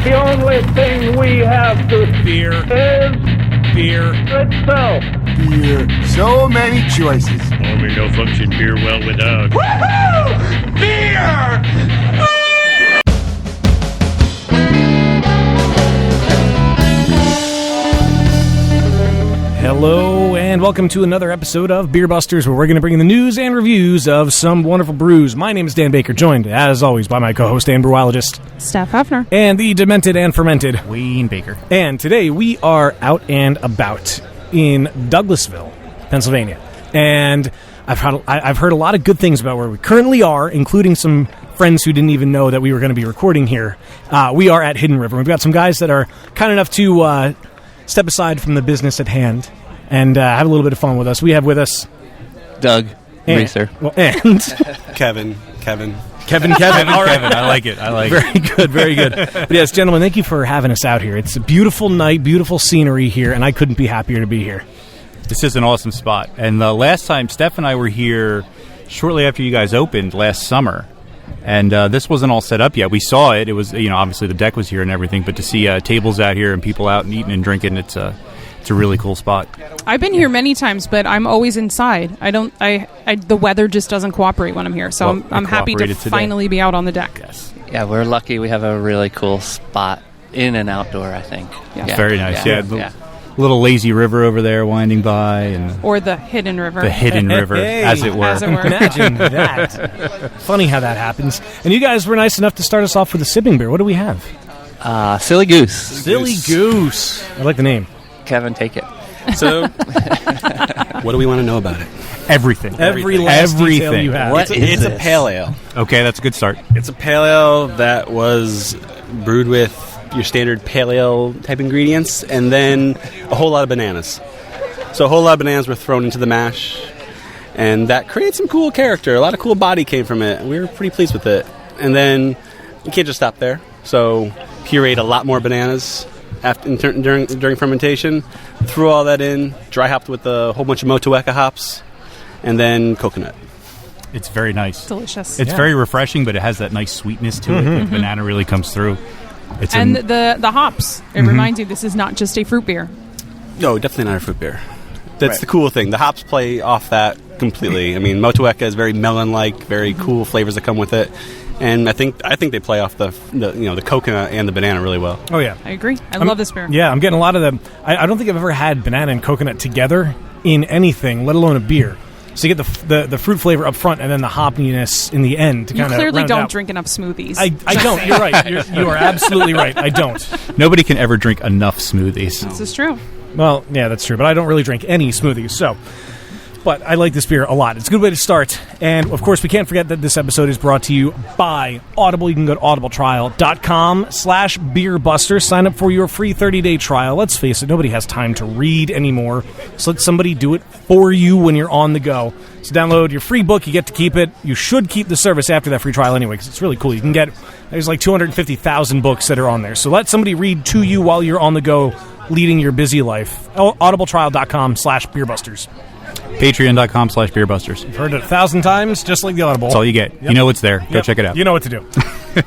The only thing we have to Beer. is Beer. itself. Beer. So many choices. Oh, we don't function beer well without. Woohoo! Beer! Hello and welcome to another episode of Beer Busters, where we're going to bring you the news and reviews of some wonderful brews. My name is Dan Baker, joined, as always, by my co-host and brewologist, Steph Hefner. and the demented and fermented Wayne Baker. And today we are out and about in Douglassville, Pennsylvania. And I've heard a lot of good things about where we currently are, including some friends who didn't even know that we were going to be recording here. We are at Hidden River. We've got some guys that are kind enough to step aside from the business at hand and have a little bit of fun with us. We have with us Doug, Reeser. And Kevin. Kevin. All right. Kevin, I like it. Very good. But yes, gentlemen, thank you for having us out here. It's a beautiful night, beautiful scenery here, and I couldn't be happier to be here. This is an awesome spot. And the last time Steph and I were here shortly after you guys opened last summer, and this wasn't all set up yet. We saw it. It was, obviously the deck was here and everything, but to see tables out here and people out and eating and drinking, it's a really cool spot. I've been here many times, but I'm always inside. The weather just doesn't cooperate when I'm here, so I'm happy to finally be out on the deck. Yes. Yeah, we're lucky we have a really cool spot in and outdoor, I think. Yeah. Very nice. Yeah. Little lazy river over there winding by, or the Hidden River. The Hidden River, as it were. Imagine that. Funny how that happens. And you guys were nice enough to start us off with a sipping beer. What do we have? Silly Goose. Silly Goose. I like the name. Kevin, take it. So, what do we want to know about it? Everything. Every last detail you have. It's a pale ale. Okay, that's a good start. It's a pale ale that was brewed with your standard pale ale type ingredients, and then a whole lot of bananas. So a whole lot of bananas were thrown into the mash, and that creates some cool character. A lot of cool body came from it. We were pretty pleased with it. And then you can't just stop there. So puree a lot more bananas during fermentation. Threw all that in, dry hopped with a whole bunch of Motueka hops, and then coconut. It's very nice. Delicious. It's very refreshing, but it has that nice sweetness to it. The banana really comes through. The hops. It reminds you this is not just a fruit beer. No, definitely not a fruit beer. That's the cool thing. The hops play off that completely. I mean, Motueka is very melon-like, very cool flavors that come with it. And I think they play off the coconut and the banana really well. Oh, yeah. I agree. I love this beer. Yeah, I'm getting a lot of them. I don't think I've ever had banana and coconut together in anything, let alone a beer. So you get the fruit flavor up front and then the hoppiness in the end. You clearly don't drink enough smoothies. I don't. You're right. You are absolutely right. I don't. Nobody can ever drink enough smoothies. This is true. Well, yeah, that's true. But I don't really drink any smoothies, But I like this beer a lot. It's a good way to start. And, of course, we can't forget that this episode is brought to you by Audible. You can go to audibletrial.com/beerbusters. Sign up for your free 30-day trial. Let's face it, nobody has time to read anymore. So let somebody do it for you when you're on the go. So download your free book. You get to keep it. You should keep the service after that free trial anyway, because it's really cool. You can get, there's like 250,000 books that are on there. So let somebody read to you while you're on the go, leading your busy life. audibletrial.com/beerbusters. Patreon.com/beerbusters. You've heard it 1,000 times, just like the Audible. That's all you get. Yep. You know it's there. Go check it out. You know what to do.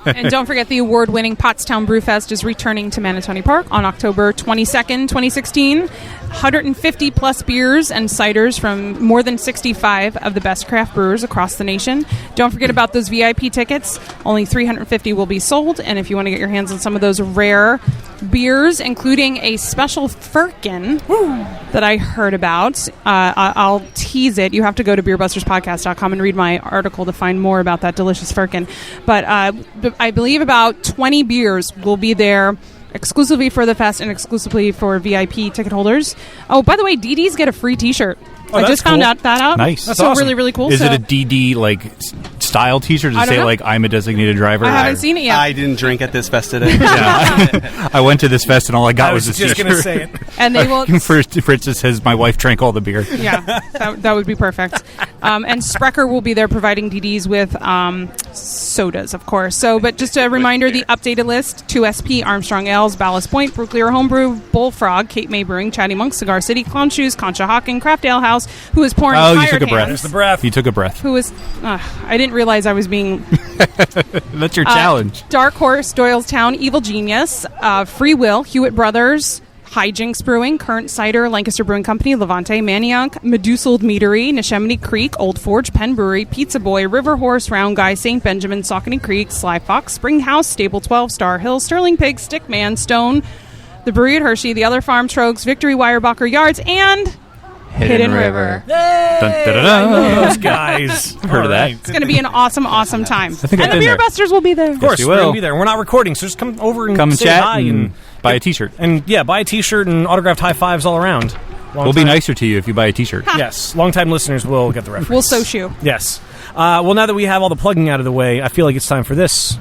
And don't forget the award-winning Pottstown Brewfest is returning to Manatoni Park on October 22nd, 2016. 150-plus beers and ciders from more than 65 of the best craft brewers across the nation. Don't forget about those VIP tickets. Only 350 will be sold, and if you want to get your hands on some of those rare beers, including a special firkin that I heard about, I'll tease it. You have to go to beerbusterspodcast.com and read my article to find more about that delicious firkin. But I believe about 20 beers will be there exclusively for the fest and exclusively for VIP ticket holders. Oh, by the way, DDs get a free T-shirt. I just found that out. Nice. That's awesome. Really, really cool. Is it a DD style T-shirt? Does it say I'm a designated driver? I haven't seen it yet. I didn't drink at this fest today. I went to this fest and all I got was this T-shirt. I was just going to say it. And they will. First, it says my wife drank all the beer. Yeah, that would be perfect. And Sprecher will be there providing DDs with sodas, of course. So, but just a reminder, the updated list: 2SP, Armstrong Ales, Ballast Point, Brooklear Homebrew, Bullfrog, Cape May Brewing, Chatty Monk, Cigar City, Clown Shoes, Concha Hawking, Craft Ale House, who is pouring Oh, fire you took a breath. cans. There's the breath. You took a breath. Who is... I didn't realize I was being... That's your challenge. Dark Horse, Doylestown, Evil Genius, Free Will, Hewitt Brothers, Hijinks Brewing, Current Cider, Lancaster Brewing Company, Levante, Manioc, Medusaled Meadery, Neshaminy Creek, Old Forge, Penn Brewery, Pizza Boy, River Horse, Round Guy, St. Benjamin, Saucony Creek, Sly Fox, Spring House, Stable 12, Star Hill, Sterling Pig, Stickman, Stone, The Brewery at Hershey, The Other Farm, Trogs, Victory, Weyerbacher Yards, and Hidden River. Dun, da, da, da. Those guys. Heard of that. It's going to be an awesome time. think And I've the been Beer there. Busters will be there. Of course, you we're going will. to be there. We're not recording, so just come over and Come and say chat hi and buy a T-shirt. And yeah, buy a T-shirt and autographed high fives all around. We'll be nicer to you if you buy a T-shirt. Yes, long-time listeners will get the reference. We'll so shoe. Yes. Well, now that we have all the plugging out of the way, I feel like it's time for this.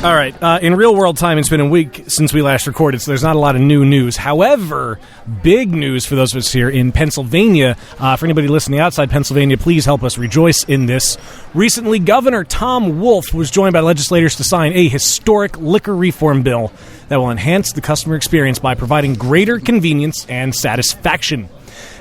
All right. In real-world time, it's been a week since we last recorded, so there's not a lot of new news. However, big news for those of us here in Pennsylvania. For anybody listening outside Pennsylvania, please help us rejoice in this. Recently, Governor Tom Wolf was joined by legislators to sign a historic liquor reform bill that will enhance the customer experience by providing greater convenience and satisfaction.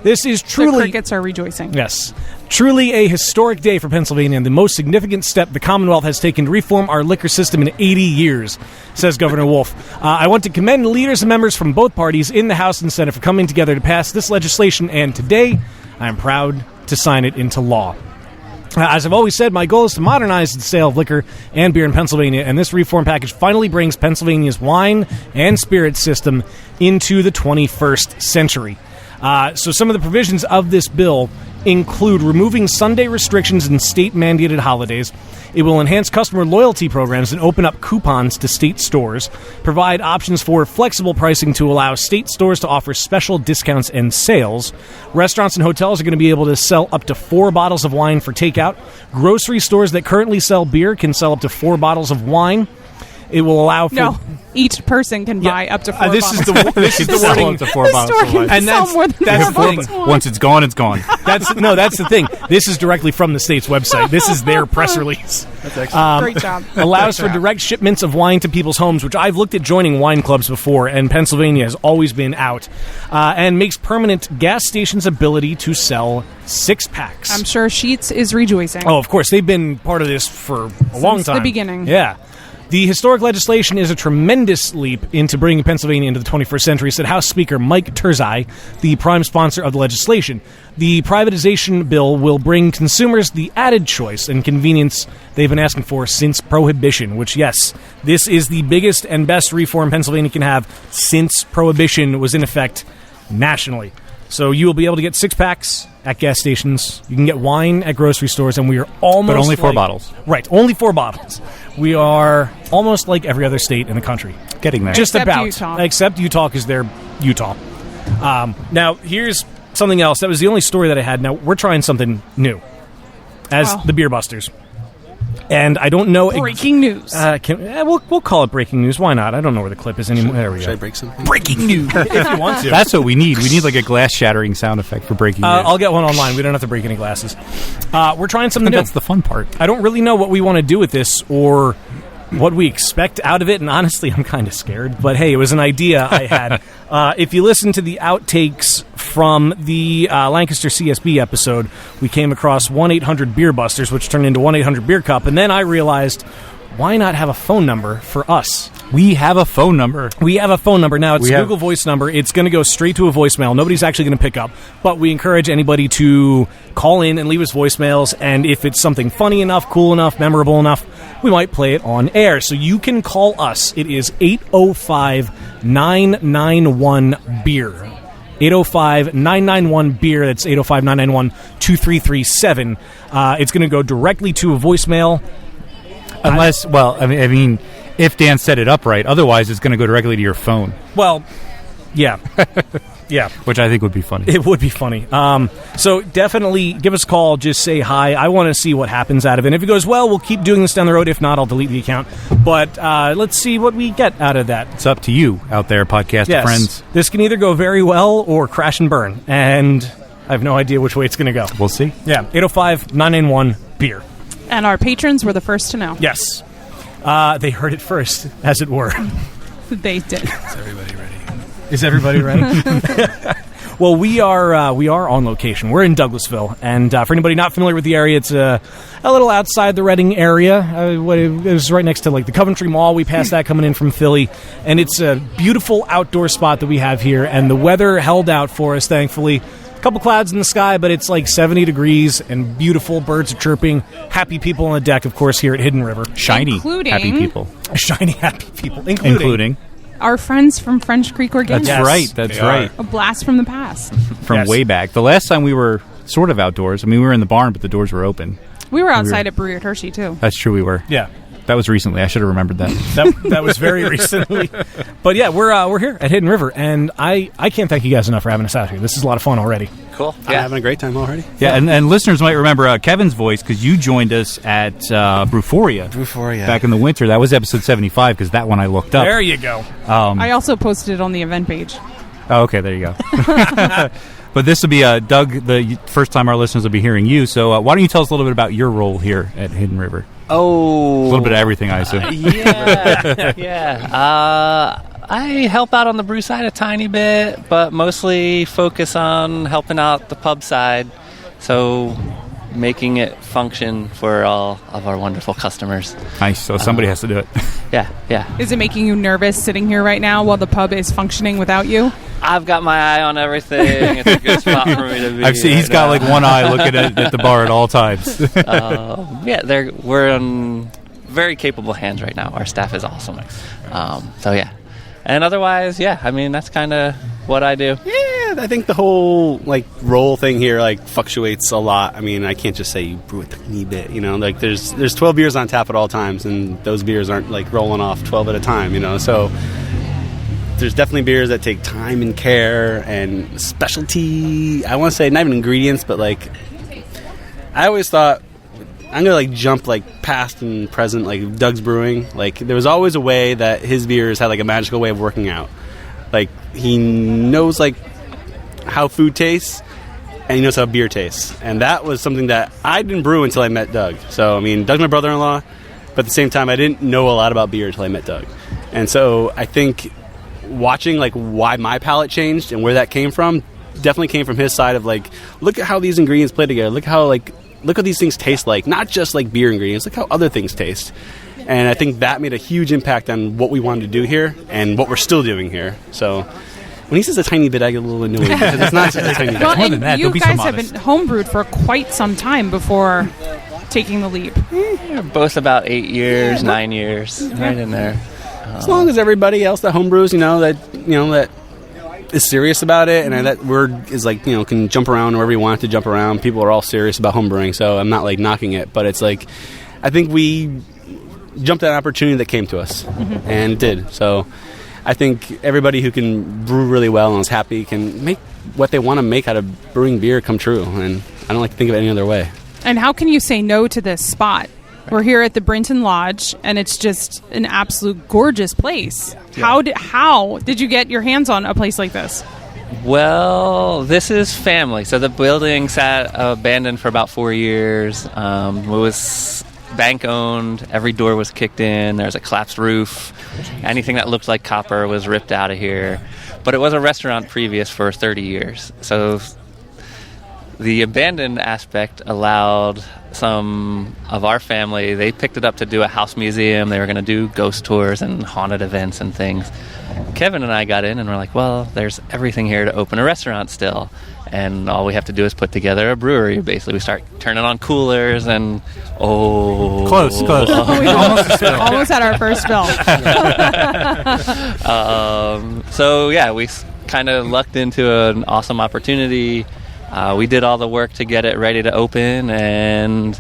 This is The truly... crickets are rejoicing. Yes. Truly a historic day for Pennsylvania and the most significant step the Commonwealth has taken to reform our liquor system in 80 years, says Governor Wolf. I want to commend leaders and members from both parties in the House and Senate for coming together to pass this legislation, and today I am proud to sign it into law. As I've always said, my goal is to modernize the sale of liquor and beer in Pennsylvania, and this reform package finally brings Pennsylvania's wine and spirits system into the 21st century. So some of the provisions of this bill include removing Sunday restrictions and state-mandated holidays. It will enhance customer loyalty programs and open up coupons to state stores, provide options for flexible pricing to allow state stores to offer special discounts and sales. Restaurants and hotels are going to be able to sell up to 4 bottles of wine for takeout. Grocery stores that currently sell beer can sell up to 4 bottles of wine. It will allow for... No, each person can buy up to 4 this bottles. is the Sell wording. up to 4 The bottles store of can wine. And sell that's- more than that's 4 the thing. bottles of wine. Once it's gone, it's gone. That's the thing. This is directly from the state's website. This is their press release. That's excellent. Great job. Allows for direct shipments of wine to people's homes, which I've looked at joining wine clubs before, and Pennsylvania has always been out. And makes permanent gas stations' ability to sell 6-packs. I'm sure Sheetz is rejoicing. Oh, of course. They've been part of this for a long Since time. the beginning. Yeah. The historic legislation is a tremendous leap into bringing Pennsylvania into the 21st century, said House Speaker Mike Terzai, the prime sponsor of the legislation. The privatization bill will bring consumers the added choice and convenience they've been asking for since Prohibition, which, yes, this is the biggest and best reform Pennsylvania can have since Prohibition was in effect nationally. So you will be able to get 6-packs at gas stations. You can get wine at grocery stores, and we are almost... But only 4 like- bottles. Right, only 4 bottles. We are almost like every other state in the country. Getting there. Just Except about. Utah. Except Utah, because they're Utah. Now, here's something else. That was the only story that I had. Now, we're trying something new as Wow. the Beer Busters. And I don't know... Breaking news. We'll call it breaking news. Why not? I don't know where the clip is anymore. There we Should I go. break something? Breaking news. If you want to. That's what we need. We need like a glass shattering sound effect for breaking news. I'll get one online. We don't have to break any glasses. We're trying something new. That's the fun part. I don't really know what we want to do with this or what we expect out of it, and honestly, I'm kind of scared. But hey, it was an idea I had. If you listen to the outtakes from the Lancaster CSB episode, we came across 1-800 Beer Busters, which turned into 1-800 Beer Cup, and then I realized, why not have a phone number for us? We have a phone number. We have a phone number now. It's We a have- Google Voice number. It's going to go straight to a voicemail. Nobody's actually going to pick up, but we encourage anybody to call in and leave us voicemails, and if it's something funny enough, cool enough, memorable enough, we might play it on air. So you can call us. It is 805-991-BEER. 805-991-BEER. That's 805-991-2337. It's going to go directly to a voicemail. Unless, I mean, if Dan set it up right. Otherwise, it's going to go directly to your phone, Well, yeah. Yeah. which I think would be funny. It would be funny. So definitely give us a call. Just say hi. I want to see what happens out of it. And if it goes well, we'll keep doing this down the road. If not, I'll delete the account. But let's see what we get out of that. It's up to you out there, podcast Yes. friends. This can either go very well or crash and burn. And I have no idea which way it's going to go. We'll see. Yeah, 805-991-BEER. And our patrons were the first to know. Yes. They heard it first, as it were. They did. Is everybody ready? Well, we are on location. We're in Douglassville, and for anybody not familiar with the area, it's a little outside the Reading area. It was right next to like the Coventry Mall. We passed that coming in from Philly, and it's a beautiful outdoor spot that we have here. And the weather held out for us, thankfully. A couple clouds in the sky, but it's like 70 degrees and beautiful. Birds are chirping. Happy people on the deck, of course, here at Hidden River. Shiny, Including- happy people. Shiny, happy people, Including. Our friends from French Creek Organics. That's right. That's right. A blast from the past. From Yes. way back. The last time we were sort of outdoors, I mean, we were in the barn, but the doors were open. We were outside at Brewery at Hershey, too. That's true, we were. Yeah. That was recently. I should have remembered that. That was very recently. But yeah, we're here at Hidden River, and I can't thank you guys enough for having us out here. This is a lot of fun already. Cool. I'm having a great time already. Yeah, and listeners might remember Kevin's voice because you joined us at Brewphoria back in the winter. That was episode 75 because that one I looked up. There you go. I also posted it on the event page. Oh, okay, there you go. But this will be, Doug, the first time our listeners will be hearing you. So why don't you tell us a little bit about your role here at Hidden River? Oh. A little bit of everything, I assume. Yeah. I help out on the brew side a tiny bit, but mostly focus on helping out the pub side. So making it function for all of our wonderful customers. Nice. So somebody has to do it. Yeah. Is it making you nervous sitting here right now while the pub is functioning without you? I've got my eye on everything. It's a good spot for me to be. I've seen he's got like one eye looking at the bar at all times. We're in very capable hands right now. Our staff is awesome. So yeah. And otherwise, I mean, that's kind of what I do. Yeah, I think the whole like role thing here like fluctuates a lot. I mean, I can't just say you brew a tiny bit, you know. Like there's 12 beers on tap at all times, and those beers aren't like rolling off 12 at a time, you know. So there's definitely beers that take time and care and specialty. I want to say not even ingredients, but like I always thought I'm gonna like jump like past and present like Doug's Brewing. Like there was always a way that his beers had like a magical way of working out. Like he knows like how food tastes, and he knows how beer tastes. And that was something that I didn't brew until I met Doug. So I mean, Doug's my brother-in-law, but at the same time, I didn't know a lot about beer until I met Doug. And so I think watching like why my palate changed and where that came from definitely came from his side of like, look at how these ingredients play together. Look what these things taste like. Not just like beer ingredients. Look how other things taste. And I think that made a huge impact on what we wanted to do here and what we're still doing here. So when he says a tiny bit, I get a little annoyed because it's not just a tiny bit. Well, More than and that, you don't be so guys have modest. been homebrewed for quite some time before taking the leap. We're both about 8 years, 9 years, right in there. As long as everybody else that homebrews, that is serious about it, and that word is like, can jump around wherever you want it to jump around. People are all serious about homebrewing, so I'm not like knocking it, but it's like I think we jumped at an opportunity that came to us, and it did. So I think everybody who can brew really well and is happy can make what they want to make out of brewing beer come true, and I don't like to think of it any other way. And how can you say no to this spot? We're here at the Brinton Lodge, and it's just an absolute gorgeous place. Yeah. How did you get your hands on a place like this? Well, this is family. So the building sat abandoned for about 4 years. It was bank owned. Every door was kicked in. There was a collapsed roof. Anything that looked like copper was ripped out of here. But it was a restaurant previous for 30 years. So the abandoned aspect allowed some of our family, they picked it up to do a house museum. They were going to do ghost tours and haunted events and things. Kevin and I got in and we're like, well, there's everything here to open a restaurant still. And all we have to do is put together a brewery. Basically, we start turning on coolers and, Close. Almost had our first spill. So, yeah, we kind of lucked into an awesome opportunity. We did all the work to get it ready to open and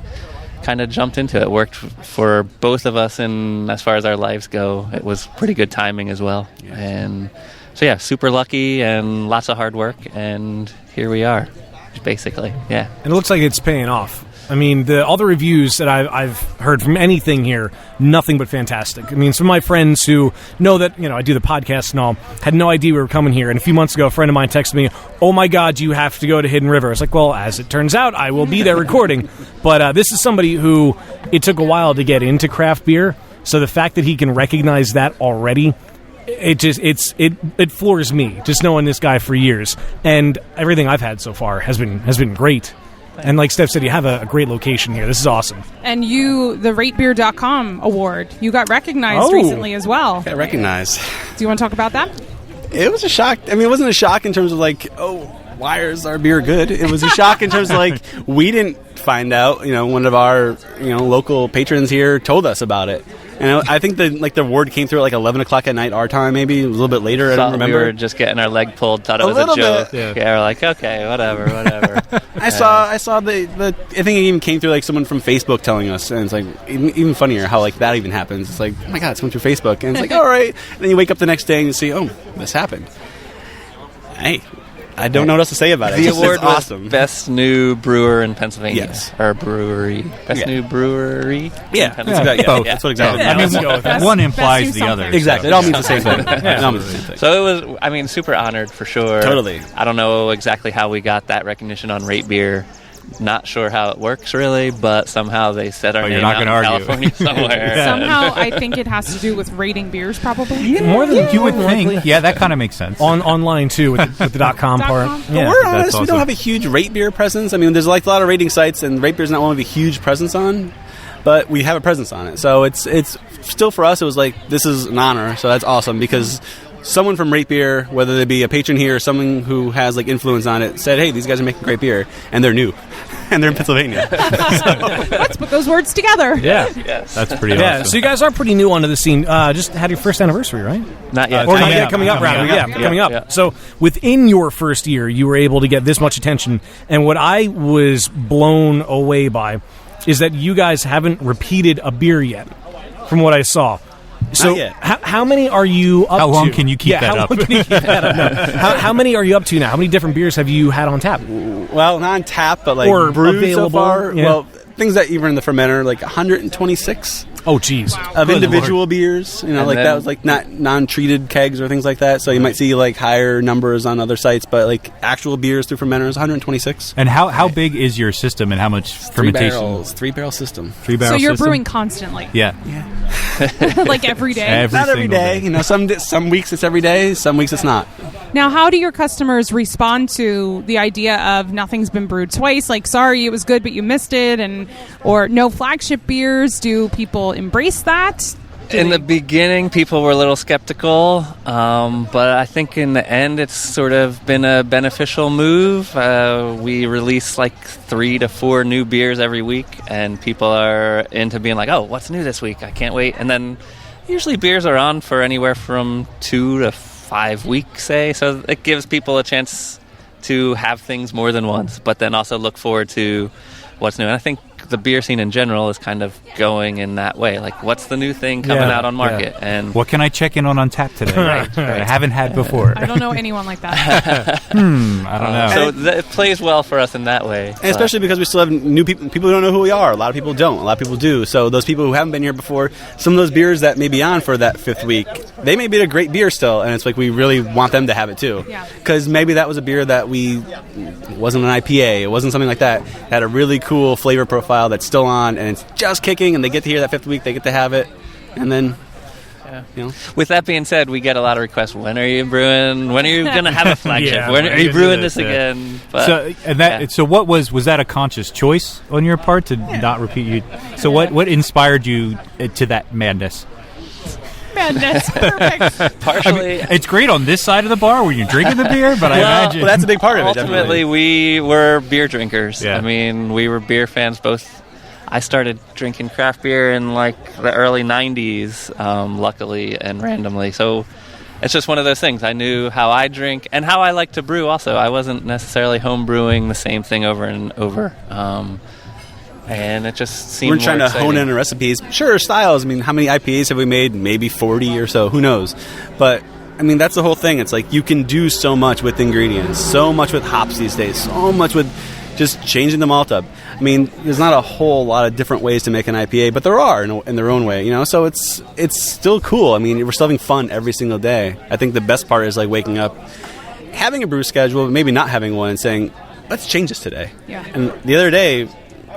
kind of jumped into it. Worked for both of us, and as far as our lives go, it was pretty good timing as well. Yes. And so, yeah, super lucky and lots of hard work, and here we are, basically, yeah. And it looks like it's paying off. I mean, all the reviews that I've heard from anything here, nothing but fantastic. I mean, some of my friends who know that, I do the podcast and all, had no idea we were coming here. And a few months ago, a friend of mine texted me, "Oh my God, you have to go to Hidden River." I was like, well, as it turns out, I will be there recording. But this is somebody who, it took a while to get into craft beer. So the fact that he can recognize that already, it floors me, just knowing this guy for years. And everything I've had so far has been great. And like Steph said, you have a great location here. This is awesome. And the RateBeer.com award, you got recognized recently as well. Got recognized. Do you want to talk about that? It was a shock. I mean, it wasn't a shock in terms of why is our beer good? It was a shock in terms of we didn't find out. One of our local patrons here told us about it. And I think the award came through at 11 o'clock at night our time, maybe. It was a little bit later. I don't remember. We were just getting our leg pulled, thought it was a joke. Yeah, we're like, okay, whatever. I saw the I think it even came through someone from Facebook telling us, and it's even funnier how that even happens. It's like, oh my God, it's coming through Facebook, and it's all right. And then you wake up the next day and you see, oh, this happened. Hey, I don't know what else to say about it. The award was awesome. Best New Brewer in Pennsylvania. Yes. Or brewery. Best New Brewery? Yeah. Both. That's what exactly. I mean, one implies the other. Exactly. It all means the same thing. So it was, super honored for sure. Totally. I don't know exactly how we got that recognition on Rate Beer. Not sure how it works really, but somehow they said our name out in California somewhere. Somehow I think it has to do with rating beers, probably. More than you would think. Yeah, that kind of makes sense. Online too, with the .com part. But we're honest, we don't have a huge Rate Beer presence. I mean, there's a lot of rating sites, and Rate Beer's not one of a huge presence on, but we have a presence on it. So it's still for us. It was this is an honor. So that's awesome because someone from Rate Beer, whether they be a patron here or someone who has influence on it, said, "Hey, these guys are making great beer," and they're new, and they're in Pennsylvania. Let's put those words together. Yeah, yes, that's pretty awesome. Yeah, so you guys are pretty new onto the scene. Just had your first anniversary, right? Not yet. Or not yet, coming up, rather. Yeah, coming up. Yeah. So within your first year, you were able to get this much attention, and what I was blown away by is that you guys haven't repeated a beer yet, from what I saw. So how many are you up to? How long can you keep that up? How long can you keep that up? No. How many are you up to now? How many different beers have you had on tap? Well, not on tap, but or brewed available, so far. Yeah. Well, things that even in the fermenter, 126. Oh, geez. Of individual beers, that was not non-treated kegs or things like that. So you might see higher numbers on other sites, but actual beers through fermenters, 126. And how big is your system, and how much fermentation? 3-barrel system. 3-barrel. So you're system? brewing constantly. Yeah. Every day. Not every day. Some weeks it's every day. Some weeks it's not. Now, how do your customers respond to the idea of nothing's been brewed twice? Sorry, it was good, but you missed it, or no flagship beers? Do people embrace that? In the beginning, people were a little skeptical, but I think in the end, it's sort of been a beneficial move. We release 3 to 4 new beers every week, and people are into being oh, what's new this week? I can't wait. And then usually beers are on for anywhere from 2 to 5 weeks, say. So it gives people a chance to have things more than once, but then also look forward to what's new. And I think the beer scene in general is kind of going in that way. What's the new thing coming out on market? Yeah. And what can I check in on tap today? Right. I haven't had before. I don't know anyone like that. I don't know. So it plays well for us in that way. And especially because we still have new people who don't know who we are. A lot of people don't. A lot of people do. So those people who haven't been here before, some of those beers that may be on for that 5th week, they may be a great beer still, and it's we really want them to have it too. Because maybe that was a beer that wasn't an IPA. It wasn't something like that. It had a really cool flavor profile that's still on, and it's just kicking, and they get to hear that 5th week, they get to have it, and then With that being said, we get a lot of requests. When are you brewing? When are you going to have a flagship? When are you brewing this again? But, so what was that a conscious choice on your part to not repeat you? So what inspired you to that madness? Madness, perfect. Partially, it's great on this side of the bar when you're drinking the beer, but I imagine that's a big part of it. Ultimately, we were beer drinkers. Yeah. I mean, we were beer fans both. I started drinking craft beer in the early 90s, luckily and randomly. So it's just one of those things. I knew how I drink and how I like to brew also. I wasn't necessarily home brewing the same thing over and over. And it just seemed we're trying to hone in on recipes. Sure, styles. I mean, how many IPAs have we made? Maybe 40 or so. Who knows? But I mean, that's the whole thing. It's you can do so much with ingredients, so much with hops these days, so much with just changing the malt up. I mean, there's not a whole lot of different ways to make an IPA, but there are in their own way, so it's still cool. I mean, we're still having fun every single day. I think the best part is like waking up, having a brew schedule, but maybe not having one, and saying, let's change this today. Yeah. And the other day,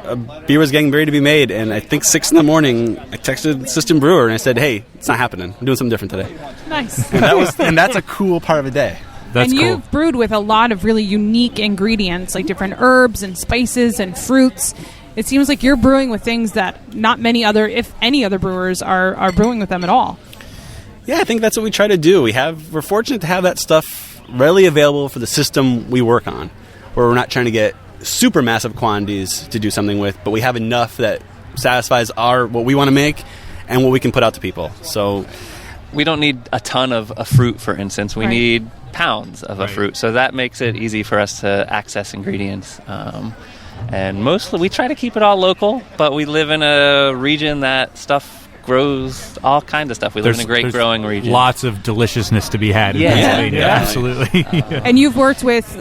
a beer was getting ready to be made, and I think 6 a.m, I texted the assistant brewer, and I said, hey, it's not happening. I'm doing something different today. Nice. And that's a cool part of a day. That's and cool. you've brewed with a lot of really unique ingredients, like different herbs and spices and fruits. It seems like you're brewing with things that not many other, if any other brewers are brewing with them at all. Yeah, I think that's what we try to do. We're fortunate to have that stuff readily available for the system we work on, where we're not trying to get super massive quantities to do something with, but we have enough that satisfies what we want to make and what we can put out to people. So we don't need a ton of a fruit, for instance. We Right. need pounds of a fruit, so that makes it easy for us to access ingredients. And mostly we try to keep it all local, but we live in a region that stuff grows, all kinds of stuff. We live in a great growing region. Lots of deliciousness to be had in Yeah. Pennsylvania. Yeah. Absolutely. And you've worked with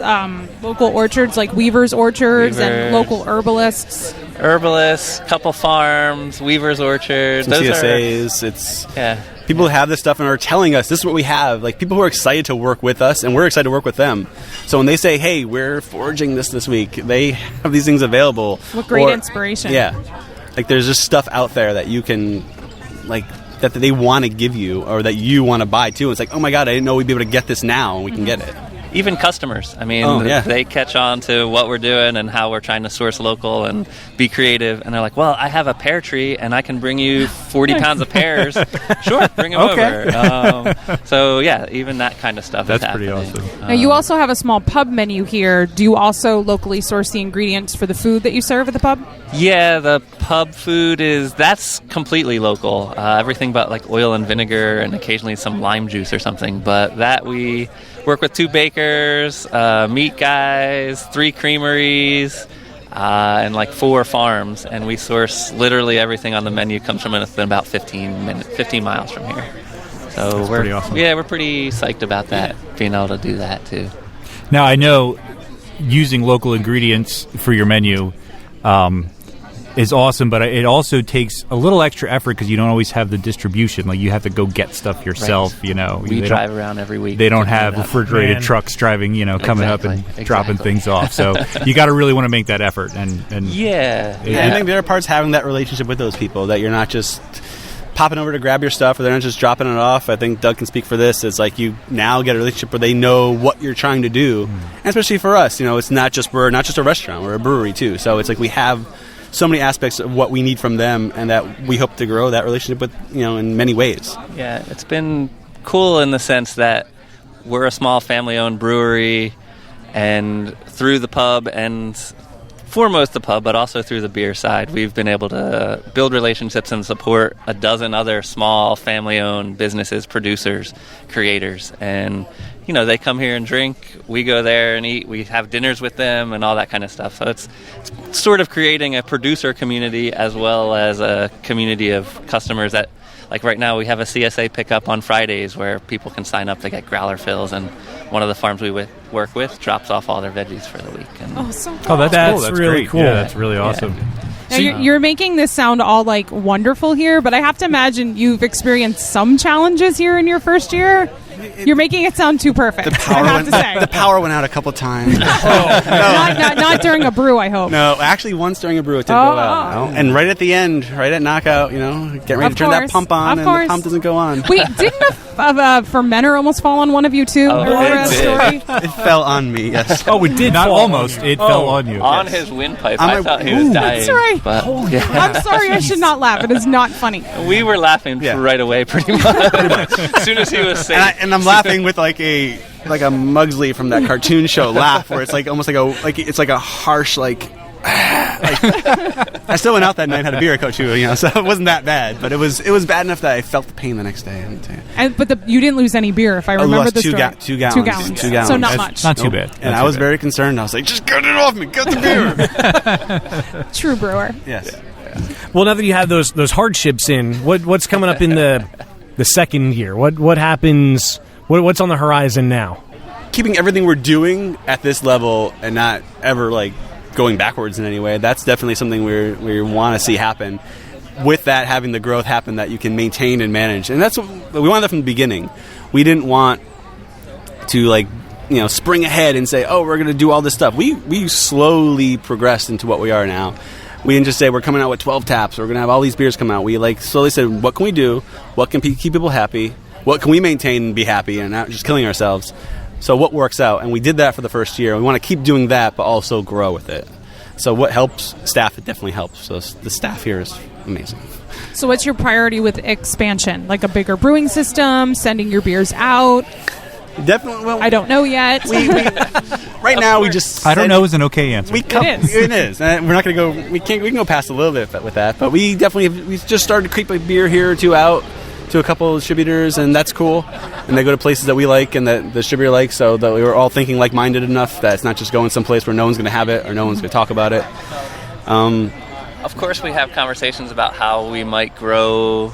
local orchards like Weaver's Orchards and Weaver's. local herbalists. Herbalists, couple farms, Weaver's Orchard. some CSAs, Yeah. people who have this stuff and are telling us this is what we have. Like people who are excited to work with us, and we're excited to work with them. So when they say, "Hey, we're foraging this week," they have these things available. What great inspiration. Yeah, like there's just stuff out there that you can, like that they want to give you or that you want to buy too. It's like, oh my god, I didn't know we'd be able to get this now, and we can get it. Even customers. I mean, they catch on to what we're doing and how we're trying to source local and be creative. And they're like, well, I have a pear tree and I can bring you 40 pounds of pears. Sure, bring them over. So, yeah, even that kind of stuff That's is pretty happening. awesome. Now, you also have a small pub menu here. Do you also locally source the ingredients for the food that you serve at the pub? Yeah, the pub food that's completely local. Everything but like oil and vinegar and occasionally some lime juice or something. But that we work with 2 bakers, meat guys, 3 creameries, and like 4 farms. And we source literally everything on the menu comes from within about 15 miles from here. So we're pretty awesome. Yeah, we're pretty psyched about that, being able to do that too. Now, I know using local ingredients for your menu is awesome, but it also takes a little extra effort because you don't always have the distribution. Like, you have to go get stuff yourself, Right. We drive around every week. They don't have refrigerated trucks driving, coming up and dropping things off. So you got to really want to make that effort. And Yeah. I think the other part's having that relationship with those people, that you're not just popping over to grab your stuff or they're not just dropping it off. I think Doug can speak for this. It's like you now get a relationship where they know what you're trying to do. And especially for us, it's we're not just a restaurant, we're a brewery too. So it's like we have so many aspects of what we need from them, and that we hope to grow that relationship with, in many ways. Yeah, it's been cool in the sense that we're a small family-owned brewery, and through the pub and foremost the pub, but also through the beer side, we've been able to build relationships and support a dozen other small family-owned businesses, producers, creators, and they come here and drink, we go there and eat, we have dinners with them and all that kind of stuff. So it's sort of creating a producer community as well as a community of customers that, like right now, we have a CSA pickup on Fridays where people can sign up to get growler fills, and one of the farms we work with drops off all their veggies for the week. And so Oh, that's cool. That's really great. cool. Yeah, that's really awesome. Now, you're making this sound all like wonderful here, but I have to imagine you've experienced some challenges here in your first year. You're making it sound too perfect. I have to say. The power went out a couple times. Not during a brew, I hope. No, actually once during a brew it did go out. And right at the end, right at knockout, getting ready to turn that pump on, and the pump doesn't go on. Wait, didn't a fermenter almost fall on one of you too? Oh, Remember that it did. story? It fell on me, yes. Oh, it did. Not almost. It fell on you. on his windpipe, I'm I like, thought he was ooh. dying. That's right. But, I'm sorry, I should not laugh. It is not funny. we were laughing right away, pretty much. As soon as he was saying, And I'm laughing with like a Mugsley from that cartoon show laugh, where it's like almost it's like a harsh I still went out that night and had a beer coat too, so it wasn't that bad, but it was bad enough that I felt the pain the next day. But you didn't lose any beer, if I remember the story. 2 gallons. 2 gallons. So not That's much. Not too bad. And I was very concerned. I was like, just get it off me, get the beer. True brewer. Yes. Well, now that you have those hardships in, what's coming up in the second year? What happens? What's on the horizon now? Keeping everything we're doing at this level and not ever going backwards in any way. That's definitely something we want to see happen. With that, having the growth happen that you can maintain and manage. And that's what we wanted that from the beginning. We didn't want to spring ahead and say, oh, we're going to do all this stuff. We slowly progressed into what we are now. We didn't just say we're coming out with 12 taps, or we're going to have all these beers come out. We slowly said, what can we do? What can keep people happy? What can we maintain and be happy and not just killing ourselves? So what works out? And we did that for the first year. We want to keep doing that, but also grow with it. So what helps? Staff, it definitely helps. So the staff here is amazing. So what's your priority with expansion? Like a bigger brewing system, sending your beers out? Definitely. Well, I don't know yet. Right now, we just. I don't know is an okay answer. It is. It is. And we're not going to go. We can go past a little bit with that, but we just started to creep a beer here or two out to a couple of distributors, and that's cool. And they go to places that we like and that the distributor likes, so that we were all thinking like-minded enough that it's not just going someplace where no one's going to have it or no one's going to talk about it. Of course, we have conversations about how we might grow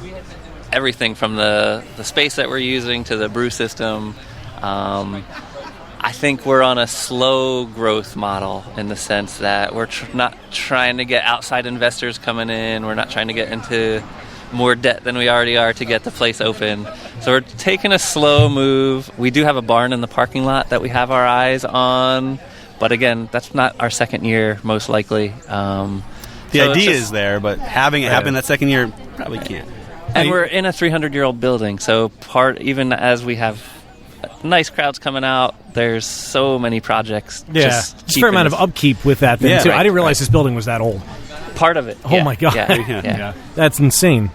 everything from the space that we're using to the brew system. I think we're on a slow growth model in the sense that we're not trying to get outside investors coming in. We're not trying to get into more debt than we already are to get the place open. So we're taking a slow move. We do have a barn in the parking lot that we have our eyes on. But again, that's not our second year, most likely. The idea is there, but having it happen that second year probably can't. And we're in a 300-year-old building, so even as we have nice crowds coming out, there's so many projects. Yeah, there's a fair amount of upkeep with that thing, too. I didn't realize this building was that old. Part of it. Oh, my God. Yeah. That's insane.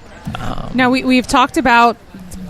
Now, we've talked about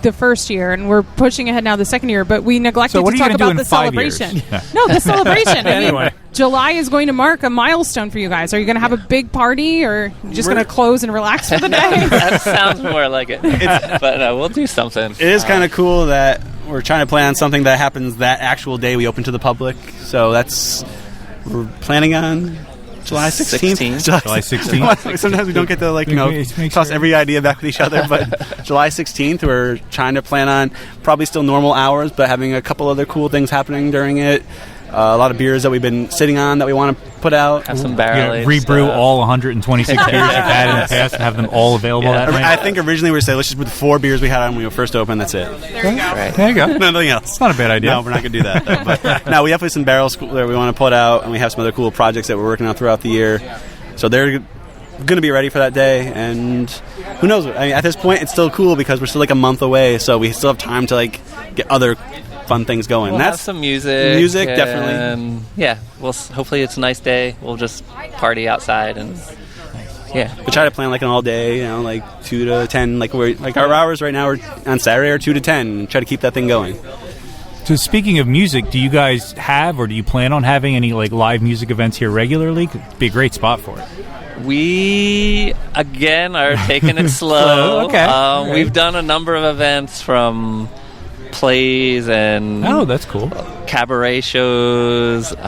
the first year, and we're pushing ahead now the second year, but we neglected to talk about the celebration. No, the celebration. Anyway. July is going to mark a milestone for you guys. Are you going to have a big party, or just going to close and relax for the day? That sounds more like it. But we'll do something. It is kind of cool that we're trying to plan on something that happens that actual day we open to the public. So we're planning on July 16th. July 16th. Sometimes we don't get to toss every idea back with each other, but July 16th we're trying to plan on probably still normal hours, but having a couple other cool things happening during it. A lot of beers that we've been sitting on that we want to put out. Have some barrel-aged rebrew all 126 beers you've had in the past and have them all available that night. I think originally we were saying let's just put the 4 beers we had on when we were first open. That's it. There you go. Right. There you go. Nothing else. It's not a bad idea. No, we're not going to do that. But no, we definitely have some barrels that we want to put out, and we have some other cool projects that we're working on throughout the year. So they're going to be ready for that day, and who knows? I mean, at this point, it's still cool because we're still a month away, so we still have time to get other fun things going. We'll have some music. Music, definitely. Yeah, hopefully it's a nice day. We'll just party outside and we try to plan an all day, 2 to 10. Our hours right now are on Saturday are 2 to 10. And try to keep that thing going. So speaking of music, do you guys have or do you plan on having any live music events here regularly? It'd be a great spot for it. We again are taking it slow. Okay. We've done a number of events from plays and that's cool. Cabaret shows. We've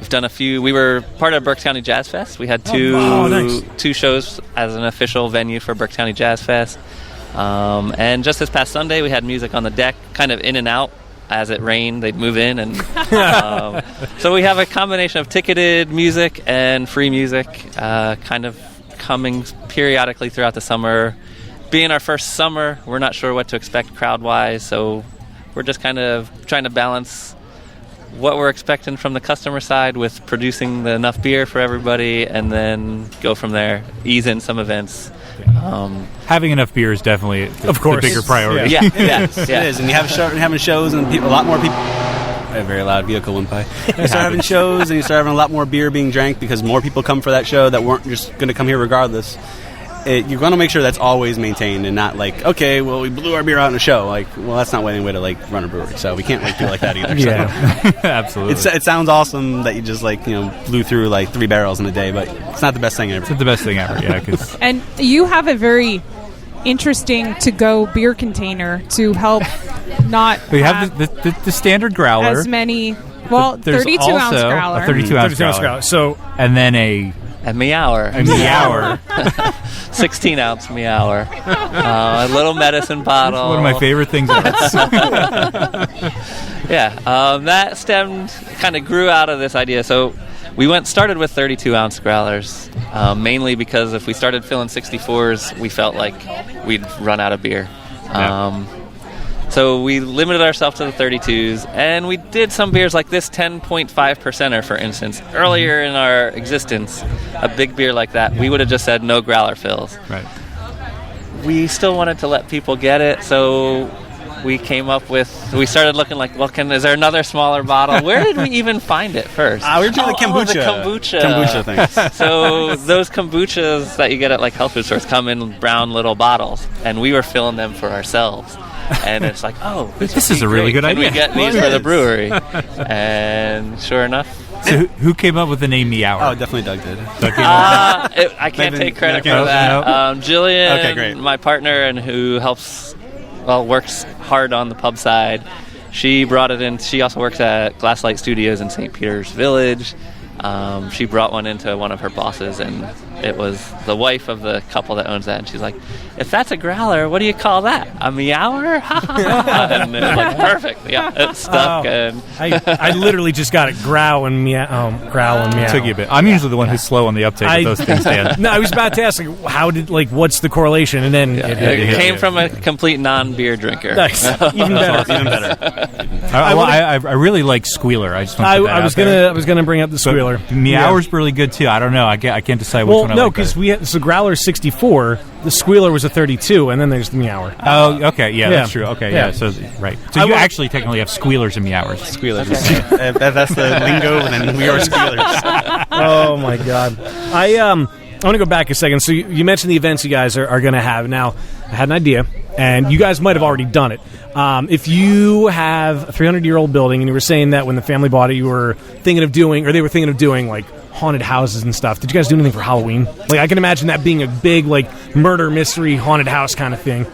done a few. We were part of Berks County Jazz Fest. We had two shows as an official venue for Berks County Jazz Fest. And just this past Sunday, we had music on the deck, kind of in and out. As it rained, they'd move in, and so we have a combination of ticketed music and free music, kind of coming periodically throughout the summer. Being our first summer, we're not sure what to expect crowd-wise, so we're just kind of trying to balance what we're expecting from the customer side with producing enough beer for everybody, and then go from there, ease in some events. Having enough beer is definitely the bigger priority. Yeah. It is, and you have having shows, and a lot more people. A very loud vehicle went by. You start having shows, and you start having a lot more beer being drank because more people come for that show that weren't just going to come here regardless. You're going to make sure that's always maintained and not okay, well, we blew our beer out in a show. That's not any way to run a brewery, so we can't do like that either. Yeah, absolutely. It sounds awesome that you just blew through 3 barrels in a day, but it's not the best thing ever. It's not the best thing ever, yeah. And you have a very interesting to-go beer container to help not we have the standard growler. As many, 32-ounce growler. A 32-ounce growler. So, and then a meower. 16-ounce meower. A little medicine bottle. One of my favorite things ever. That stemmed, kind of grew out of this idea. So We started with 32-ounce growlers, mainly because if we started filling 64s, we felt like we'd run out of beer. So we limited ourselves to the 32s, and we did some beers like this 10.5%er, for instance. Earlier in our existence, a big beer like that, we would have just said no growler fills. Right. We still wanted to let people get it, so we started looking like, well, is there another smaller bottle? Where did we even find it first? We were doing the kombucha. The Kombucha things. So those kombuchas that you get at like health food stores come in brown little bottles, and we were filling them for ourselves. And it's like, this is a really good idea. Can we get these for the brewery? And sure enough. So who came up with the name Meower? Oh, definitely Doug did. I can't take credit for that. Jillian, okay, great. My partner, and who works hard on the pub side, she brought it in. She also works at Glasslight Studios in St. Peter's Village. She brought one into one of her bosses, and it was the wife of the couple that owns that. And she's like, if that's a growler, what do you call that? A meower? And it was like, perfect. Yeah, it stuck. And I literally just got it. Growl and meow. Took you a bit. I'm usually the one who's slow on the uptake of those things, Dan. No, I was about to ask, what's the correlation? And then it came from a complete non-beer drinker. Nice. Even better. Even better. I really like Squealer. I just want to put that I was gonna bring up the Squealer. Meower's really good too. I don't know. I can't decide which one I like. No, because we had Growler 64. The Squealer was a 32, and then there's the Meower. Oh, okay, yeah, that's true. Okay, yeah. So right. So you actually technically have Squealers and Meowers. Squealers. Okay. That's the lingo, and then we are Squealers. Oh my God. I want to go back a second. So you mentioned the events you guys are going to have. Now, I had an idea, and you guys might have already done it. If you have a 300-year-old building, and you were saying that when the family bought it, they were thinking of doing like haunted houses and stuff. Did you guys do anything for Halloween? Like, I can imagine that being a big like murder mystery haunted house kind of thing.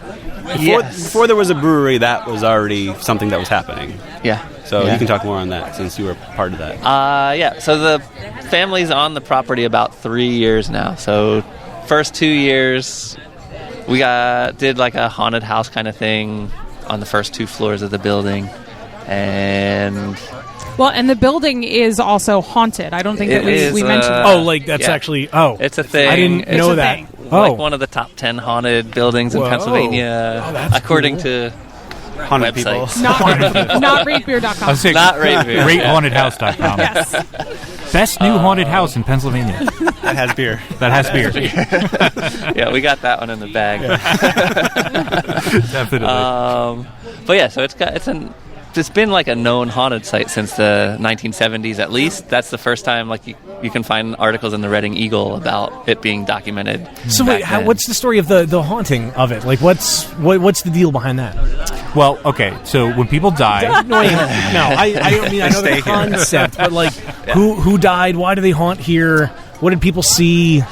Before there was a brewery, that was already something that was happening. Yeah. So you can talk more on that since you were part of that. So the family's on the property about 3 years now. So first 2 years, we did like a haunted house kind of thing on the first 2 floors of the building, and the building is also haunted. I don't think that we mentioned that. Oh, like that's actually... Oh. It's a thing. I didn't know that. Like one of the top 10 haunted buildings in Pennsylvania, according to haunted websites. people. Not ratebeer.com. Not ratebeer. RateHauntedHouse.com. Yes. Best new haunted house in Pennsylvania. That has beer. Yeah, we got that one in the bag. Definitely. But yeah, so it's been like a known haunted site since the 1970s at least. That's the first time like you can find articles in the Reading Eagle about it being documented. So wait, what's the story of the haunting of it? Like what's the deal behind that? Well, okay, so when people die... I know the concept, but like who died? Why do they haunt here? What did people see?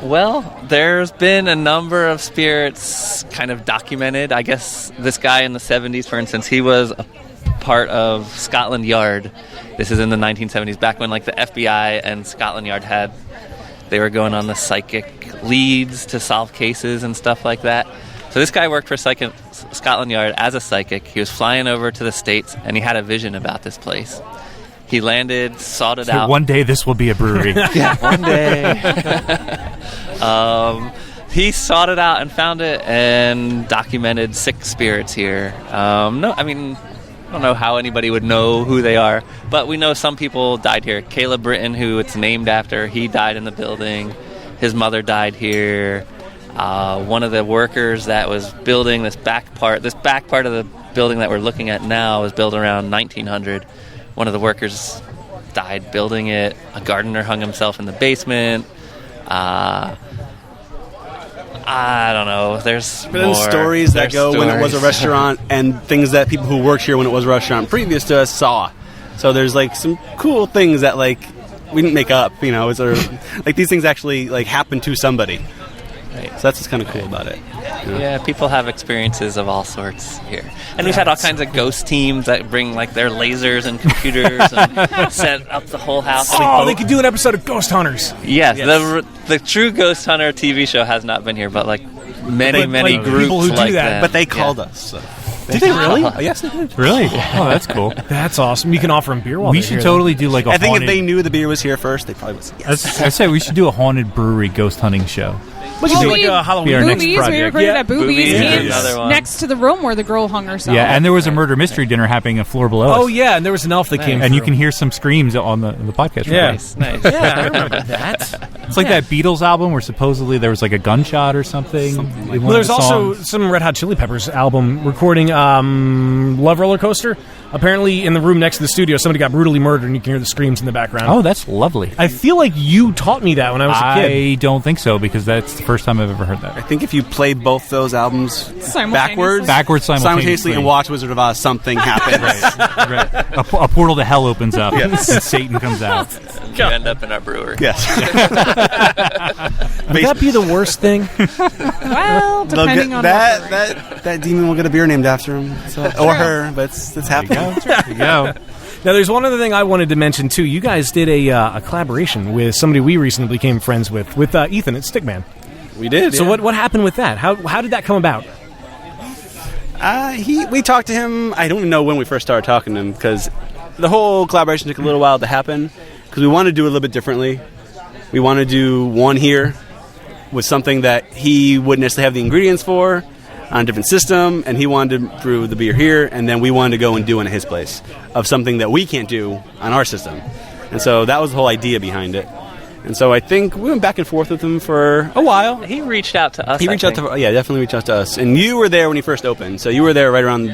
Well, there's been a number of spirits kind of documented. I guess this guy in the 70s, for instance, he was a part of Scotland Yard. This is in the 1970s, back when like the FBI and Scotland Yard they were going on the psychic leads to solve cases and stuff like that. So this guy worked for Scotland Yard as a psychic. He was flying over to the States, and he had a vision about this place. He landed, sought it out. One day this will be a brewery. Yeah, one day. He sought it out and found it and documented 6 spirits here. I don't know how anybody would know who they are, but we know some people died here. Caleb Britton, who it's named after, he died in the building. His mother died here. One of the workers that was building this back part of the building that we're looking at now was built around 1900. One of the workers died building it. A gardener hung himself in the basement. I don't know. There's more. Stories that go when it was a restaurant, and things that people who worked here when it was a restaurant previous to us saw. So there's like some cool things that like we didn't make up. Like these things actually like happen to somebody. Right. So that's what's kind of cool about it. Yeah, people have experiences of all sorts here. And we've had all kinds of ghost teams that bring like their lasers and computers and set up the whole house. They could do an episode of Ghost Hunters. Yes. The true Ghost Hunter TV show has not been here, but like many groups people who like do that. But they called us. So. Did they really? Oh, yes, they did. Really? Oh, that's cool. That's awesome. You can offer them beer while We they're should here, totally do like a I think haunted... if they knew the beer was here first, they probably would say yes. I say we should do a haunted brewery ghost hunting show. We should do like a Halloween Be our next Boobies, we project. recorded Yeah. at Boobies, Boobies and is another one. next to the room where the girl hung herself. Yeah, and there was a murder mystery dinner happening a floor below us. Oh, yeah, and there was an elf that came And you through. can hear some screams on the podcast. Yeah. Nice, nice. Yeah, I remember that. It's like that Beatles album where supposedly there was like a gunshot or something. in one Well, of there's the also songs. some Red Hot Chili Peppers album recording Love Roller Coaster. Apparently, in the room next to the studio, somebody got brutally murdered, and you can hear the screams in the background. Oh, that's lovely. I feel like you taught me that when I was a kid. I don't think so because that's the first time I've ever heard I that. think if you play both those albums Simultaneously. Backwards simultaneously. and watch Wizard of Oz, something happens. Right. A portal to hell opens up and Satan comes out. You end up in our brewery. Yes. Would that be the worst thing? Well, They'll depending get, on that demon will get a beer named after him, or her, but it's happening. There you go. Now, there's one other thing I wanted to mention, too. You guys did a collaboration with somebody we recently became friends with Ethan at Stickman. We did. So yeah. what happened with that? How did that come about? We talked to him. I don't even know when we first started talking to him because the whole collaboration took a little while to happen because we wanted to do it a little bit differently. We want to do one here with something that he wouldn't necessarily have the ingredients for on a different system, and he wanted to brew the beer here, and then we wanted to go and do it at his place of something that we can't do on our system. And so that was the whole idea behind it. And so I think we went back and forth with him for a while. He reached out to us. He reached out to, definitely reached out to us. And you were there when he first opened, so you were there right around,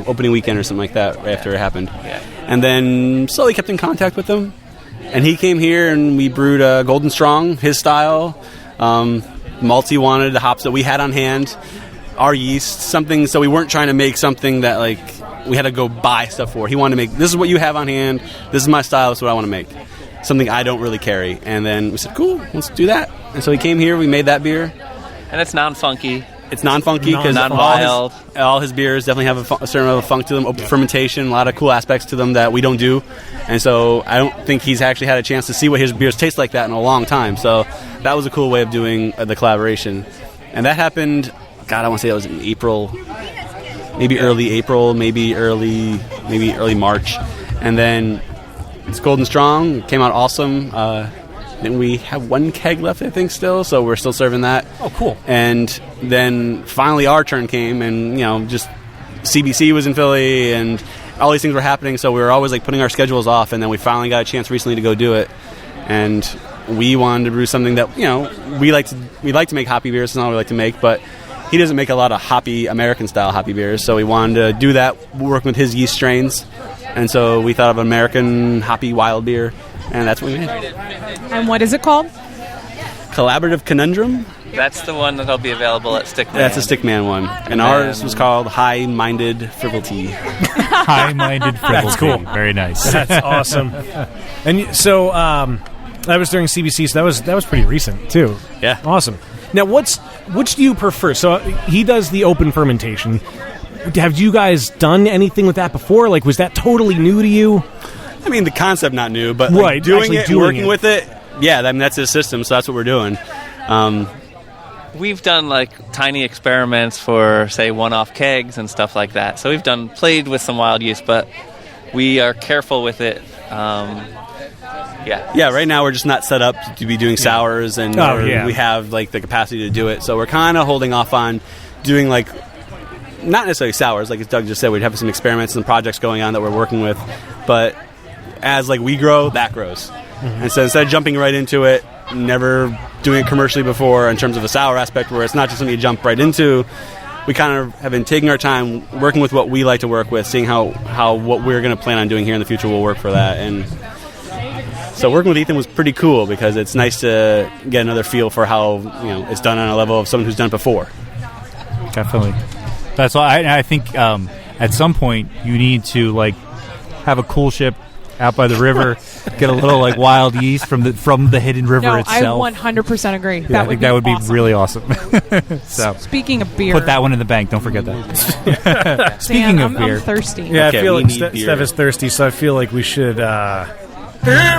opening weekend or something like that, right after it happened. Yeah. And then slowly kept in contact with him. And he came here and we brewed a Golden Strong, his style. Malts he wanted, the hops that we had on hand, our yeast, something. So we weren't trying to make something that like we had to go buy stuff for. He wanted to make, this is what you have on hand, this is my style, this is what I want to make. Something I don't really carry. And then we said, cool, let's do that. And so he came here, we made that beer. And it's non-funky. It's non-funky because Non-wild. all his beers definitely have a certain amount of funk to them, open fermentation, a lot of cool aspects to them that we don't do. And so I don't think he's actually had a chance to see what his beers taste like that in a long time. So that was a cool way of doing the collaboration. And that happened, God, I want to say that was in April, maybe early April, maybe early March. And then it's Golden Strong, it came out awesome. Then we have one keg left, I think, still, so we're still serving that. Oh, cool. And then finally our turn came, and, just CBC was in Philly, and all these things were happening, so we were always, putting our schedules off, and then we finally got a chance recently to go do it. And we wanted to brew something that, we like to make hoppy beers, it's not what we like to make, but he doesn't make a lot of hoppy, American-style hoppy beers, so we wanted to do that, working with his yeast strains. And so we thought of an American hoppy wild beer, and that's what we made. And what is it called? Collaborative Conundrum. That's the one that'll be available at Stickman. That's a Stickman one. And ours was called High-Minded Frivolity. High-minded frivolity. That's cool. Very nice. That's awesome. And so that was during CBC, so that was pretty recent, too. Yeah. Awesome. Now, which do you prefer? So he does the open fermentation. Have you guys done anything with that before? Was that totally new to you? I mean, the concept not new, but Right, doing actually it, working it. with it, yeah, that's his system, so that's what we're doing. We've done tiny experiments for, say, one-off kegs and stuff like that. So we've played with some wild yeast, but we are careful with it. Yeah, right now we're just not set up to be doing sours, and we have the capacity to do it. So we're kind of holding off on doing not necessarily sours, as Doug just said. We'd have some experiments and projects going on that we're working with, but as we grow, that grows. And so instead of jumping right into it, never doing it commercially before in terms of a sour aspect where it's not just something you jump right into, we kind of have been taking our time working with what we like to work with, seeing how what we're going to plan on doing here in the future will work for that. And so working with Ethan was pretty cool because it's nice to get another feel for how it's done on a level of someone who's done it before. Definitely. That's why I think at some point you need to have a cool ship out by the river, get a little wild yeast from the Hidden River itself. I 100% agree. Yeah, I think that would be really awesome. So speaking of beer, put that one in the bank. Don't forget that. Speaking of beer, I'm thirsty. Yeah, Okay, I feel we like need beer. Steph is thirsty, so I feel like we should... Beer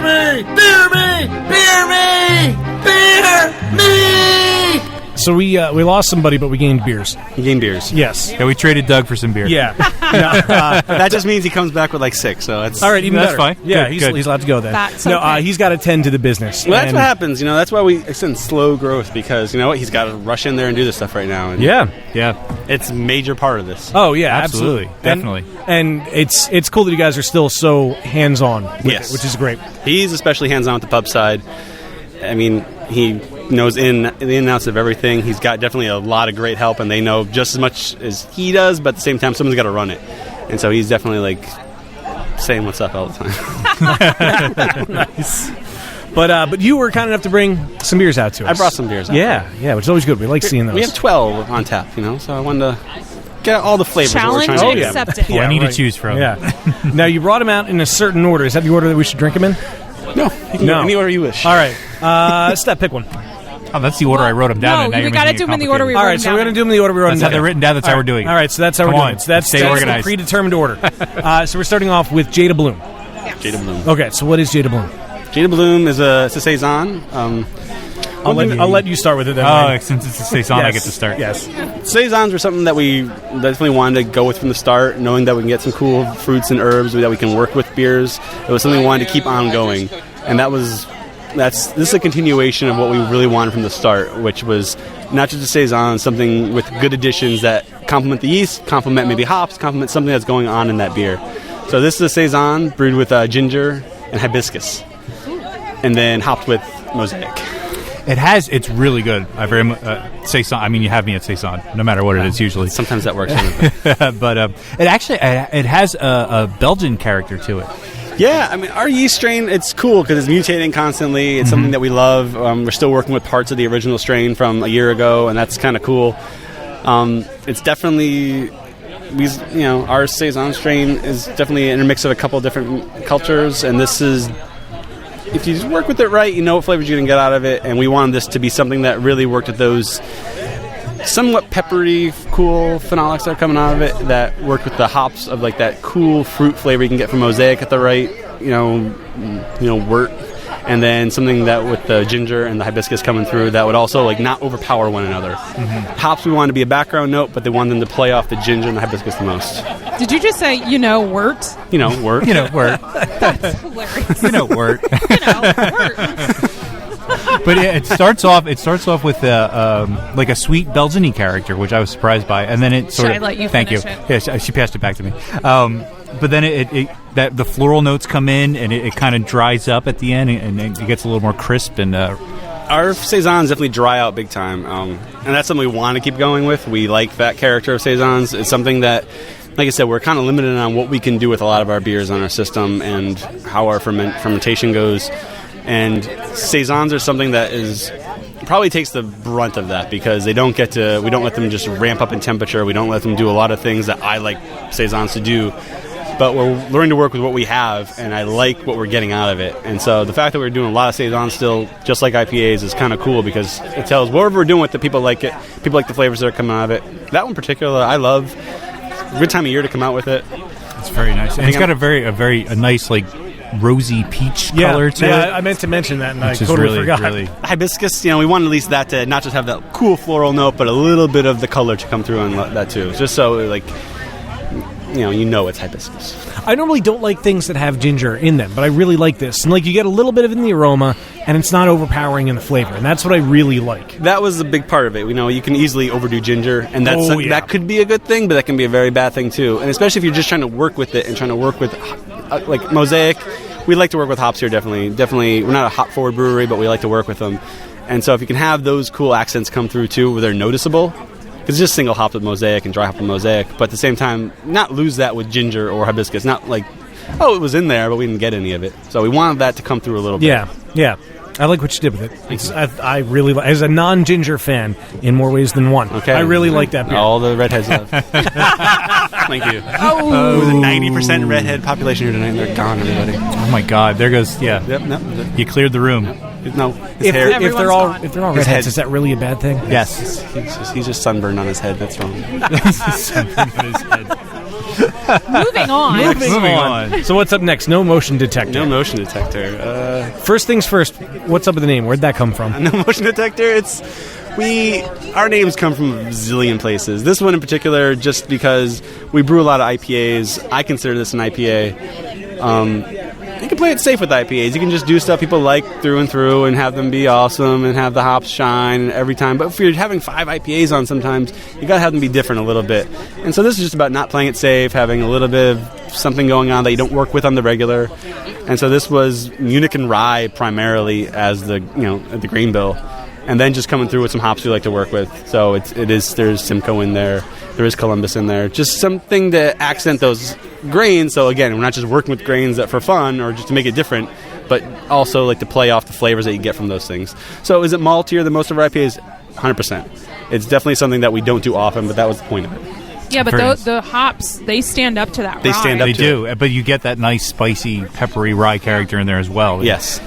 me! Beer me! Beer me! Beer me! So we lost somebody, but we gained beers. You gain beers. Yes. Yeah, we traded Doug for some beer. Yeah. That just means he comes back with like 6. So that's All right, even That's better. fine. Yeah, Good. he's allowed to go then. That's No, okay. he's got to tend to the business. Well, that's And- what happens. That's why we extend slow growth, because you know what? He's got to rush in there and do this stuff right now. And Yeah. Yeah. it's a major part of this. Oh yeah, Absolutely. absolutely, Definitely. And it's cool that you guys are still so hands-on with Yes. it, which is great. He's especially hands-on with the pub side. I mean, he knows the in and outs of everything. He's got definitely a lot of great help, and they know just as much as he does, but at the same time, someone's got to run it. And so he's definitely, like, saying what's up all the time. Nice. But you were kind enough to bring some beers out to us. I brought some beers out. Yeah, which is always good. We like seeing those. We have 12 on tap, so I wanted to get all the flavors that we're Challenge trying to do. accepted. Plenty Yeah, to right. choose from. Yeah. Now, you brought them out in a certain order. Is that the order that we should drink them in? No, you can No. go any order you wish. All right. Steph, pick one. Oh, that's the order I wrote them down. No, and now we you're got to making do it them in the order we complicated. All wrote right, so them we're down going to do them in the order we wrote That's them how they're down. written down. That's how we're doing it. All right, so that's how Come we're doing on. it. So that's Stay the organized. predetermined order. So we're starting off with Jada Bloom. Jada Bloom. Okay, so what is Jada Bloom? Jada Bloom is it's a Saison. I'll let you start with it then. Oh, Wayne. since it's a Saison, I get to start. Yes. Saisons were something that we definitely wanted to go with from the start, knowing that we can get some cool fruits and herbs that we can work with beers. It was something we wanted to keep on going, and this is a continuation of what we really wanted from the start, which was not just a Saison, something with good additions that complement the yeast, complement maybe hops, complement something that's going on in that beer. So this is a Saison brewed with ginger and hibiscus, and then hopped with mosaic. It's really good. I very much Saison. I mean, you have me at Saison, no matter what it is usually. Sometimes that works. But it actually it has a Belgian character to it. Yeah, I mean, our yeast strain, it's cool because it's mutating constantly. It's something that we love. We're still working with parts of the original strain from a year ago, and that's kind of cool. It's definitely, our Saison strain is definitely an intermix of a couple different cultures, and this is, if you just work with it right, you know what flavors you're going to get out of it, and we wanted this to be something that really worked with those somewhat peppery, cool phenolics that are coming out of it that work with the hops of like that cool fruit flavor you can get from mosaic at the right, wort, and then something that with the ginger and the hibiscus coming through that would also like not overpower one another. Hops we wanted to be a background note, but they wanted them to play off the ginger and the hibiscus the most. Did you just say, wort? Wort. Wort. That's hilarious. Wort. Wort. But it starts off with like a sweet Belgian-y character, which I was surprised by, and then it sort Should of I let you thank finish you. it? Yeah, she passed it back to me. But then that the floral notes come in, and it kind of dries up at the end, and it gets a little more crisp. And our Saisons definitely dry out big time, and that's something we want to keep going with. We like that character of Saisons. It's something that, like I said, we're kind of limited on what we can do with a lot of our beers on our system and how our fermentation goes. And Saisons are something that probably takes the brunt of that because we don't let them just ramp up in temperature. We don't let them do a lot of things that I like Saisons to do. But we're learning to work with what we have, and I like what we're getting out of it. And so the fact that we're doing a lot of Saisons still, just like IPAs, is kind of cool because it tells whatever we're doing with it, people like it. People like the flavors that are coming out of it. That one in particular, I love. Good time of year to come out with it. it's very nice. And it's got a nice like rosy peach color to it. I meant to mention that, and I Which is totally really, forgot. really Hibiscus, we wanted at least that to not just have that cool floral note, but a little bit of the color to come through on that too. Just so, it's hibiscus. I normally don't like things that have ginger in them, but I really like this. And you get a little bit of it in the aroma, and it's not overpowering in the flavor, and that's what I really like. That was a big part of it. You can easily overdo ginger, and that could be a good thing, but that can be a very bad thing too. And especially if you're just trying to work with it and trying to work with like mosaic. We like to work with hops here, definitely. We're not a hop forward brewery, but we like to work with them. And so if you can have those cool accents come through too, where they're noticeable, because it's just single hopped with mosaic and dry hopped with mosaic, but at the same time, not lose that with ginger or hibiscus. Not like, it was in there, but we didn't get any of it. So we wanted that to come through a little bit. Yeah. I like what you did with it. I really like, as a non-ginger fan, in more ways than one. Okay. I really like that beer. All the redheads love. Thank you. Oh, it was a 90% redhead population here tonight, and they're gone, everybody. Oh my God! There goes Yep. No. You cleared the room. No. His If hair. they're all gone. redheads, head. is that really a bad thing? Yes. He's just sunburned on his head. That's wrong. Moving on. Moving on. So what's up next? No motion detector. No motion detector. First things first, what's up with the name? Where'd that come from? No motion detector. Our names come from a zillion places. This one in particular, just because we brew a lot of IPAs. I consider this an IPA. You can play it safe with IPAs. You can just do stuff people like through and through and have them be awesome and have the hops shine every time. But if you're having 5 IPAs on sometimes, you got to have them be different a little bit. And so this is just about not playing it safe, having a little bit of something going on that you don't work with on the regular. And so this was Munich and rye primarily as the grain bill. And then just coming through with some hops we like to work with. So there's Simcoe in there. There is Columbus in there. Just something to accent those grains. So again, we're not just working with grains for fun or just to make it different, but also like to play off the flavors that you get from those things. So is it maltier than most of our IPAs? 100%. It's definitely something that we don't do often, but that was the point of it. Yeah, but the hops, they stand up to that They rye. stand up They to do, it. but you get that nice, spicy, peppery rye character in there as well. Yes.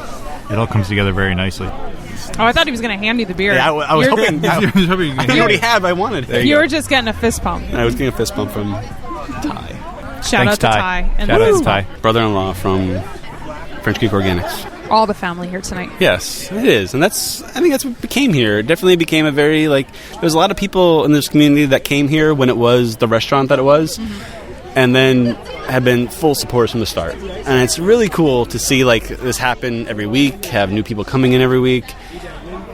It all comes together very nicely. Oh, I thought he was going to hand you the beer. Yeah, I was You're- hoping. I didn't already have. I wanted. You were just getting a fist pump. I was getting a fist bump from Ty. Shout out to Ty. And Shout out Woo! to Ty. Brother-in-law from French Creek Organics. All the family here tonight. Yes, it is, and I think that's what became here. It definitely became a very there's a lot of people in this community that came here when it was the restaurant that it was, and then have been full supporters from the start. And it's really cool to see this happen every week. Have new people coming in every week.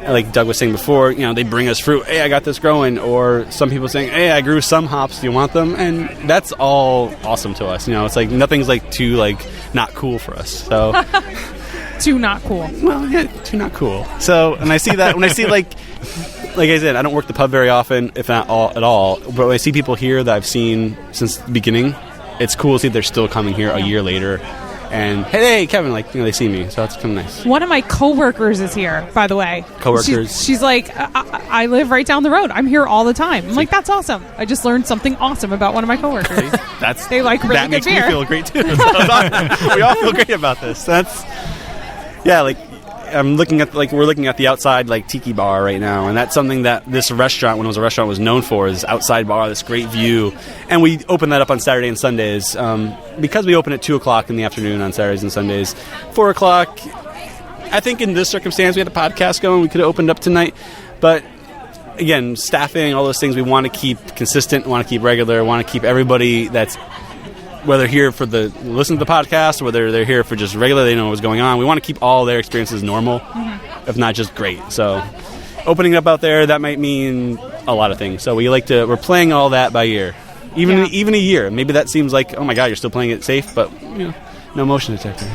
Like Doug was saying before, they bring us fruit. Hey, I got this growing. Or some people saying, hey, I grew some hops. Do you want them? And that's all awesome to us. It's nothing's too not cool for us. So. Too not cool. Well, yeah, too not cool. So, and I see that when I see like I said, I don't work the pub very often, if not at all. But when I see people here that I've seen since the beginning, it's cool to see they're still coming here a year later. And hey, Kevin, they see me, so that's kind of nice. One of my coworkers is here, by the way. Coworkers. She's like, I live right down the road. I'm here all the time. I'm like, that's awesome. I just learned something awesome about one of my coworkers. They like really that good makes beer. me feel great too. We all feel great about this. I'm looking at we're looking at the outside tiki bar right now, and that's something that this restaurant, when it was a restaurant, was known for, is outside bar, this great view. And we open that up on Saturday and Sundays because we open at 2:00 in the afternoon on Saturdays and Sundays. 4:00. I think in this circumstance we had a podcast going. We could have opened up tonight, but again, staffing, all those things, we want to keep consistent, want to keep regular, want to keep everybody that's whether here for listen to the podcast, or whether they're here for just regular, they know what's going on. We want to keep all their experiences normal, if not just great. So opening up out there, that might mean a lot of things. So we're playing all that by ear. Even a year. Maybe that seems like, oh my God, you're still playing it safe, but no motion detector.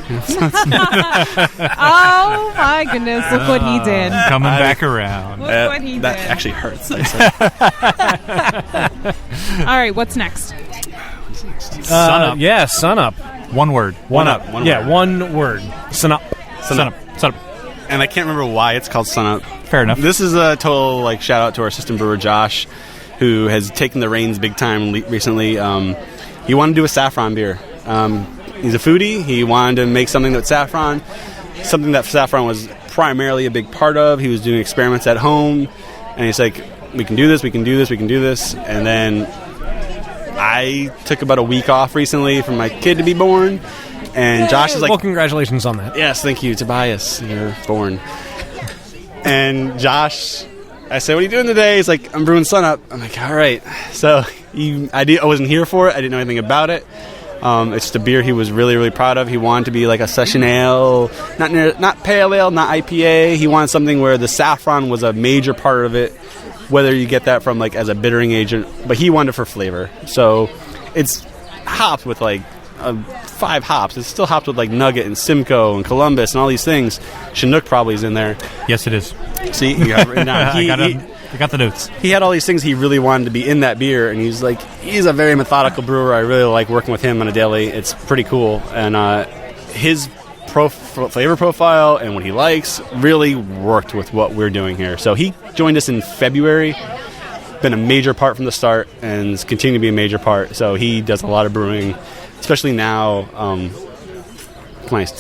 Oh my goodness, look what he did. Coming back around. Look what he did. That actually hurts. All right, what's next? Sun up. Yeah, sun up. One word. One up. One word. Sun up. Sun up. Sun up. And I can't remember why it's called Sun Up. Fair enough. This is a total shout out to our assistant brewer Josh, who has taken the reins big time recently. He wanted to do a saffron beer. He's a foodie. He wanted to make something with saffron, something that saffron was primarily a big part of. He was doing experiments at home, and he's like, we can do this, we can do this, we can do this. And then I took about a week off recently for my kid to be born, and Josh is like, well, congratulations on that. yes, thank you, Tobias, you're born. And Josh, I said, what are you doing today? He's like, I'm brewing Sun Up. I'm like, all right. So I wasn't here for it. I didn't know anything about it. It's just a beer he was really, really proud of. He wanted to be like a session ale, not pale ale, not IPA. He wanted something where the saffron was a major part of it, whether you get that from as a bittering agent, but he wanted it for flavor. So it's hopped with 5 hops. It's still hopped with Nugget and Simcoe and Columbus and all these things. Chinook probably is in there. Yes, it is. See, you got it written down. I got the notes. He had all these things he really wanted to be in that beer, and he's a very methodical brewer. I really like working with him on a daily. It's pretty cool, and his flavor profile and what he likes really worked with what we're doing here. So he joined us in February, been a major part from the start, and is continuing to be a major part. So he does a lot of brewing, especially now.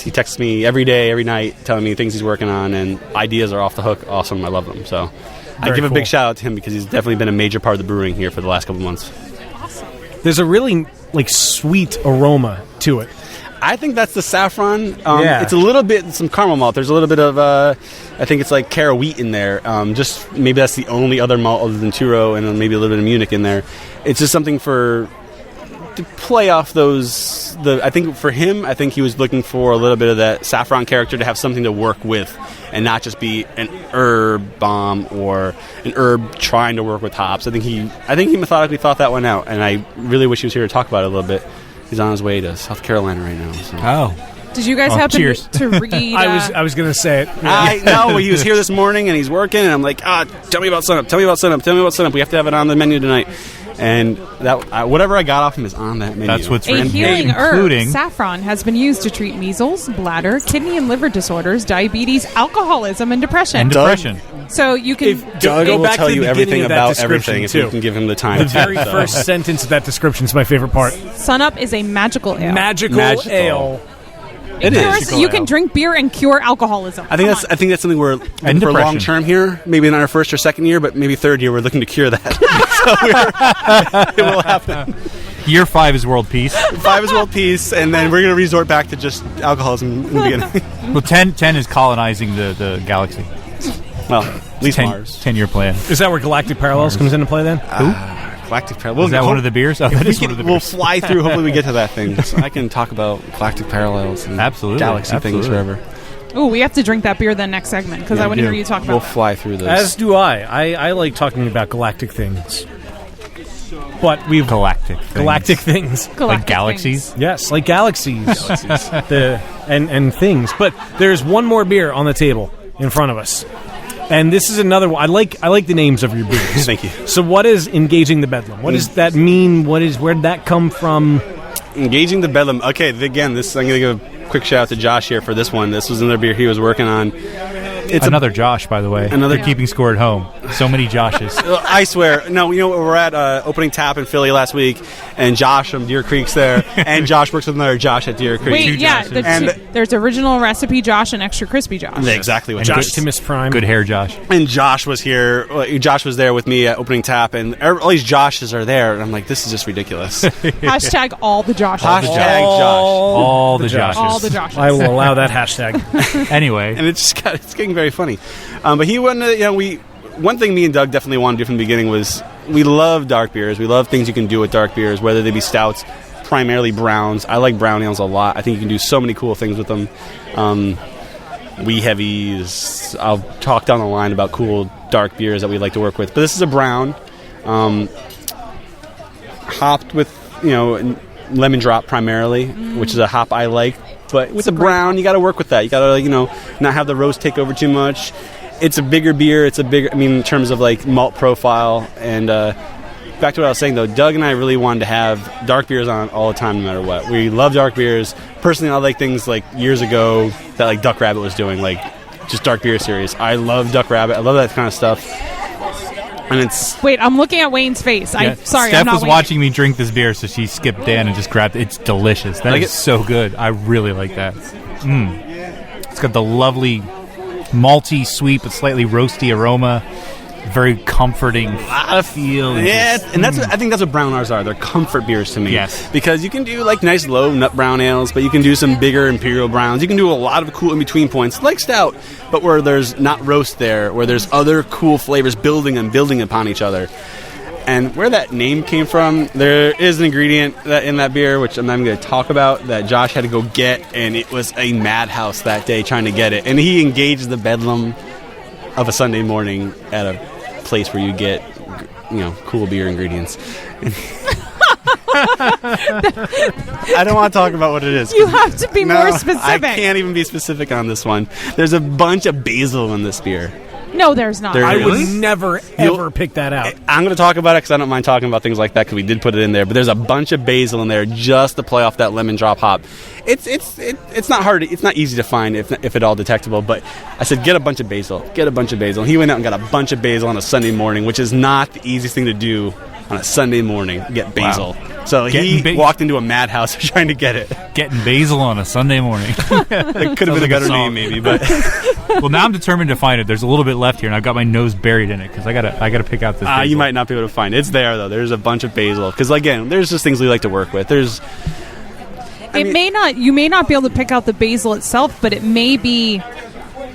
He texts me every day, every night, telling me things he's working on, and ideas are off the hook. Awesome, I love them. So I give a big shout out to him because he's definitely been a major part of the brewing here for the last couple months. There's a really sweet aroma to it. I think that's the saffron. Yeah. It's a little bit some caramel malt. There's a little bit of I think it's like Cara wheat in there. Just maybe that's the only other malt other than Turo, and then maybe a little bit of Munich in there. It's just something to play off those. I think for him, I think he was looking for a little bit of that saffron character to have something to work with, and not just be an herb bomb or an herb trying to work with hops. I think he methodically thought that one out, and I really wish he was here to talk about it a little bit. He's on his way to South Carolina right now. So. Oh. Did you guys happen to read? I was going to say it. I know. He was here this morning and he's working, and I'm like, tell me about sunup. Tell me about sunup. Tell me about sunup. We have to have it on the menu tonight. And that whatever I got off him is on that menu. That's what's A written, healing including herb, saffron, has been used to treat measles, bladder, kidney and liver disorders, diabetes, alcoholism, and depression. So you can... Doug will back tell to the you beginning everything of that about description, everything if too. you can give him the time. The very first sentence of that description is my favorite part. Sunup is a magical ale. Magical ale. It is. You can drink beer and cure alcoholism. I think that's something we're looking for long term here. Maybe in our first or second year, but maybe third year we're looking to cure that. So it will happen. Year 5 is world peace. 5 is world peace, and then we're going to resort back to just alcoholism in the beginning. Well, 10 is colonizing the galaxy. Well, at least Mars. 10-year plan. Is that where Galactic Parallels comes into play then? Galactic Parallels. Is that one of the beers? Oh, that is one of the beers. We'll fly through. Hopefully we get to that thing. So I can talk about Galactic Parallels and galaxy things forever. Oh, we have to drink that beer then next segment, because I want to hear you talk about We'll fly through those. As do I. I like talking about galactic things. But we've... Galactic things. Like galaxies? Things. Yes, like galaxies. and things. But there's one more beer on the table in front of us. And this is another one. I like the names of your beers. Thank you. So what is Engaging the Bedlam? What does that mean? Where did that come from? Engaging the Bedlam. Okay, again, I'm going to give a quick shout out to Josh here for this one. This was another beer he was working on. It's another Josh, by the way. They're keeping score at home. So many Joshes. I swear. No, we're at opening tap in Philly last week, and Josh from Deer Creek's there, and Josh works with another Josh at Deer Creek. Wait, yeah, there's original recipe Josh and extra crispy Josh. Exactly what Josh Timus Prime. Good hair, Josh. And Josh was here. Josh was there with me at opening tap, and all these Joshes are there, and I'm like, this is just ridiculous. Hashtag all the Joshes. Hashtag Josh. All the Joshes. All the Joshes. I will allow that hashtag. Anyway. And it's getting very funny. But he wanted to, one thing me and Doug definitely wanted to do from the beginning was we love dark beers. We love things you can do with dark beers, whether they be stouts, primarily browns. I like brown ales a lot. I think you can do so many cool things with them. Wee heavies. I'll talk down the line about cool dark beers that we like to work with. But this is a brown, hopped with lemon drop primarily, which is a hop I like. But with the brown, you got to work with that. You got to not have the roast take over too much. It's a bigger beer. In terms of like malt profile. And back to what I was saying though, Doug and I really wanted to have dark beers on all the time, no matter what. We love dark beers. Personally, I like things like years ago that like Duck Rabbit was doing, like just dark beer series. I love Duck Rabbit. I love that kind of stuff. And it's... Wait, I'm looking at Wayne's face. Yeah. Sorry, Steph I'm not was watching me drink this beer, so she skipped Dan and just grabbed it. It's delicious. That is so good. I really like that. It's got the lovely malty, sweet, but slightly roasty aroma. Very comforting. A lot of feel. Yeah, and I think that's what brown ales are. They're comfort beers to me. Yes. Because you can do like nice low nut brown ales, but you can do some bigger imperial browns. You can do a lot of cool in between points, like stout, but where there's not roast there, where there's other cool flavors building upon each other. And where that name came from, there is an ingredient in that beer, which I'm not even going to talk about, that Josh had to go get, and it was a madhouse that day trying to get it. And he engaged the bedlam of a Sunday morning at a place where you get, cool beer ingredients. I don't want to talk about what it is. You have to be more specific. I can't even be specific on this one. There's a bunch of basil in this beer. No, there's not. I would never, ever pick that out. I'm going to talk about it because I don't mind talking about things like that because we did put it in there. But there's a bunch of basil in there just to play off that lemon drop hop. It's not hard. It's not easy to find if at all detectable. But I said, get a bunch of basil. Get a bunch of basil. He went out and got a bunch of basil on a Sunday morning, which is not the easiest thing to do on a Sunday morning. Get basil. Wow. So he walked into a madhouse trying to get it. Getting basil on a Sunday morning. It could have been a better name, maybe. But well, now I'm determined to find it. There's a little bit left here, and I've got my nose buried in it because I gotta pick out this. You might not be able to find it. It's there though. There's a bunch of basil because again, there's just things we like to work with. You may not be able to pick out the basil itself, but it may be.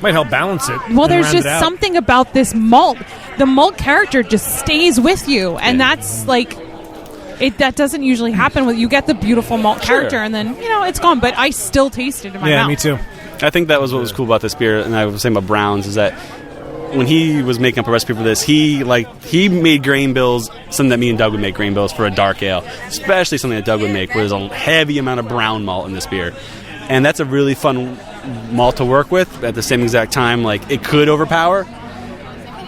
Might help balance it. Well, there's just something about this malt. The malt character just stays with you, and that's like. That doesn't usually happen. You get the beautiful malt character, and then it's gone. But I still taste it in my mouth. Yeah, me too. I think that was what was cool about this beer, and I was saying about Browns, is that when he was making up a recipe for this, he made grain bills, something that me and Doug would make grain bills for a dark ale, especially something that Doug would make, where there's a heavy amount of brown malt in this beer. And that's a really fun malt to work with. At the same exact time, it could overpower.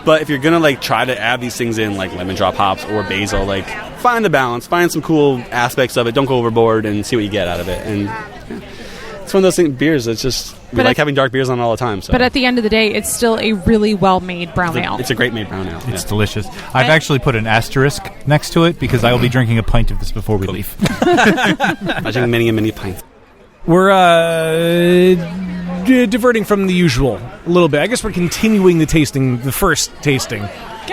But if you're going to try to add these things in, like lemon drop hops or basil, find the balance, find some cool aspects of it, don't go overboard, and see what you get out of it. And it's one of those beers that's just, we like having dark beers on all the time. So. But at the end of the day, it's still a really well-made brown ale. It's a great made brown ale. It's delicious. I've actually put an asterisk next to it because I will be drinking a pint of this before we leave. I drink many and many pints. We're diverting from the usual a little bit. I guess we're continuing the first tasting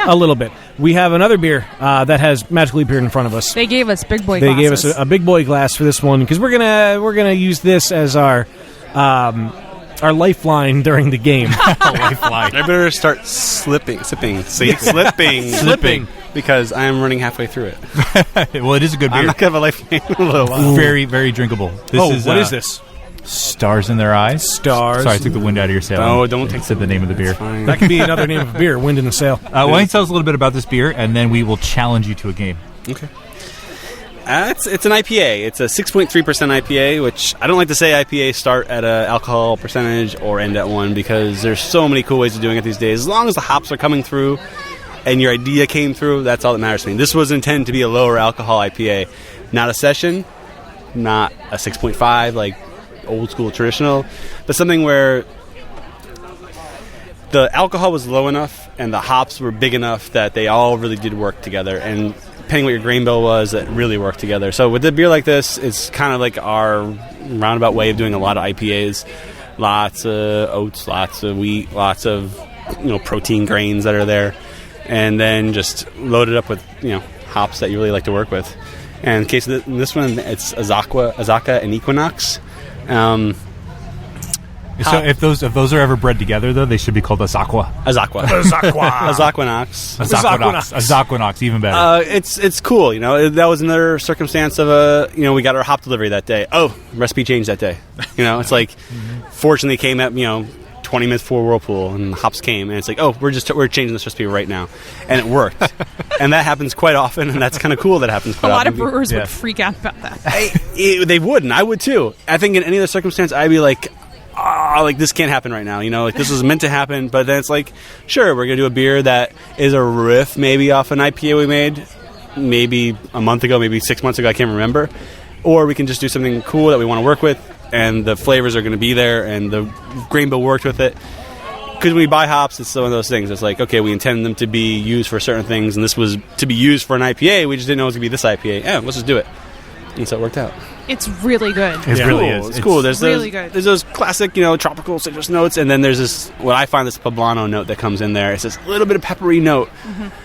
a little bit. We have another beer that has magically appeared in front of us. They gave us big boy glasses. They gave us a big boy glass for this one because we're gonna use this as our lifeline during the game. Lifeline. I better start sipping, because I am running halfway through it. Well, it is a good beer. I'm not gonna have a lifeline in a little while. Very, very drinkable. What is this? Stars in Their Eyes. Stars. Sorry, I took the wind out of your sail. No, don't take said the name of the beer. That could be another name of a beer, Wind in the Sail. Why don't you tell us a little bit about this beer, and then we will challenge you to a game. Okay. It's an IPA. It's a 6.3% IPA, which I don't like to say IPA start at an alcohol percentage or end at 1 because there's so many cool ways of doing it these days. As long as the hops are coming through and your idea came through, that's all that matters to me. This was intended to be a lower alcohol IPA, not a session, not a 6.5 old school traditional, but something where the alcohol was low enough and the hops were big enough that they all really did work together, and depending what your grain bill was, it really worked together. So with a beer like this, it's kind of like our roundabout way of doing a lot of IPAs. Lots of oats, lots of wheat, lots of protein grains that are there, and then just load it up with hops that you really like to work with. And in case of this one, it's Azaka and Equinox. So if those are ever bred together, though, they should be called Azaqua. Azaqua, even better. It's cool. That was another circumstance of we got our hop delivery that day. Oh, recipe changed that day. It's fortunately came at 20 minutes before Whirlpool, and the hops came, and it's we're changing this recipe right now, and it worked. And that happens quite often, and that's kind of cool that happens quite often. A lot of brewers would freak out about that. They would, and I would too. I think in any other circumstance, I'd be this can't happen right now. This was meant to happen, but then it's sure, we're going to do a beer that is a riff maybe off an IPA we made maybe a month ago, maybe 6 months ago, I can't remember. Or we can just do something cool that we want to work with, and the flavors are going to be there, and the grain bill worked with it. Because when we buy hops, it's one of those things. It's okay, we intend them to be used for certain things, and this was to be used for an IPA. We just didn't know it was going to be this IPA. Yeah, let's just do it. And so it worked out. It's really good. It really is. It's cool. There's really good. There's those classic, tropical citrus notes, and then there's this, what I find, this poblano note that comes in there. It's this little bit of peppery note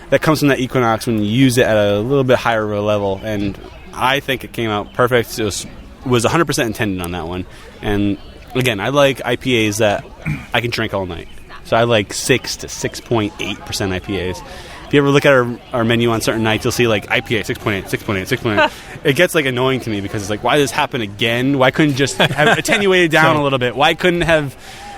that comes from that Equinox when you use it at a little bit higher of a level, and I think it came out perfect. It was 100% intended on that one. And again, I like IPAs that I can drink all night. So I like 6 to 6.8% IPAs. If you ever look at our menu on certain nights, you'll see IPA 6.8, 6.8, 6.8. It gets annoying to me because it's why did this happen again? Why couldn't just have attenuated down a little bit? Why couldn't have...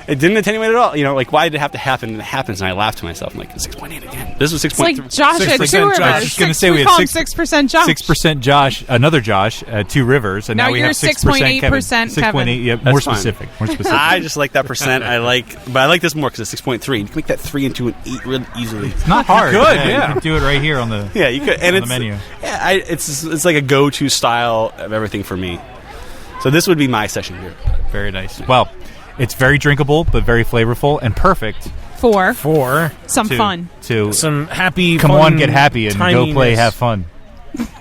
It didn't attenuate at all. Why did it have to happen? And it happens, and I laugh to myself. I'm 6.8 again. This was 6.3. It's like Josh at 2 Rivers. I was just going to say we had 6% Josh. 6% Josh, another Josh at 2 Rivers, and now we have 6% Kevin. 6.8, yeah, more specific. I just like that percent. But I like this more because it's 6.3. You can make that 3 into an 8 really easily. It's not hard. Good, You can do it right here on the you could, and on the menu. Yeah, it's like a go-to style of everything for me. So this would be my session beer. Very nice. Well, it's very drinkable, but very flavorful and perfect for some fun. To some happy, come fun on, get happy and go play, have fun.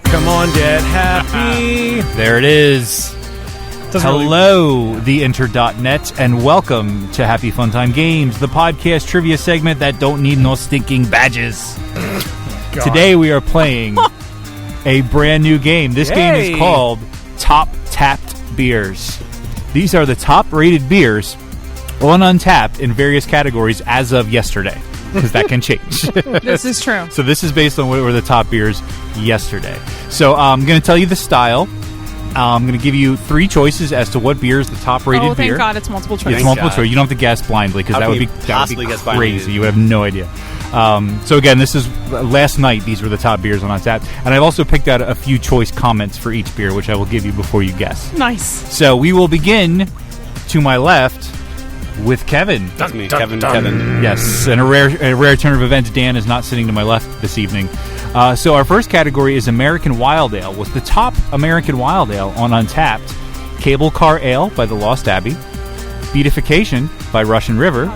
Come on, get happy. There it is. Hello, theinter.net, and welcome to Happy Fun Time Games, the podcast trivia segment that don't need no stinking badges. Today we are playing a brand new game. This game is called Tappd beers. These are the top-rated beers on Untappd in various categories as of yesterday, because that can change. This is true. So this is based on what were the top beers yesterday. So I'm going to tell you the style. I'm going to give you 3 choices as to what beer is the top-rated beer. Oh, thank God, it's multiple choice. It's multiple choice. You don't have to guess blindly, because that would be crazy. You would have no idea. So again, this is last night. These were the top beers on Untappd, and I've also picked out a few choice comments for each beer, which I will give you before you guess. Nice. So we will begin to my left with Kevin. That's me, Kevin. Yes, and a rare turn of events. Dan is not sitting to my left this evening. So our first category is American Wild Ale. Was the top American Wild Ale on Untappd Cable Car Ale by the Lost Abbey, Beatification by Russian River,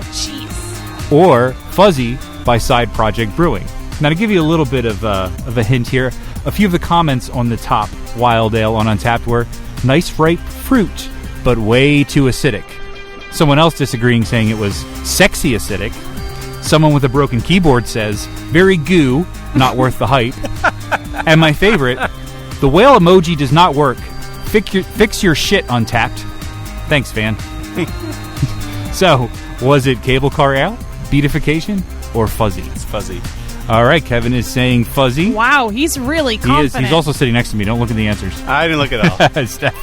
or Fuzzy by Side Project Brewing? Now, to give you a little bit of a hint here, a few of the comments on the top Wild Ale on Untappd were, nice ripe fruit, but way too acidic. Someone else disagreeing, saying it was sexy acidic. Someone with a broken keyboard says, very goo, not worth the hype. And my favorite, the whale emoji does not work. Fix your shit, Untappd. Thanks, fan. So, was it Cable Car Ale, Beatification, or Fuzzy? It's Fuzzy. All right, Kevin is saying Fuzzy. Wow, he's really confident. He's also sitting next to me. Don't look at the answers. I didn't look at all. Steph.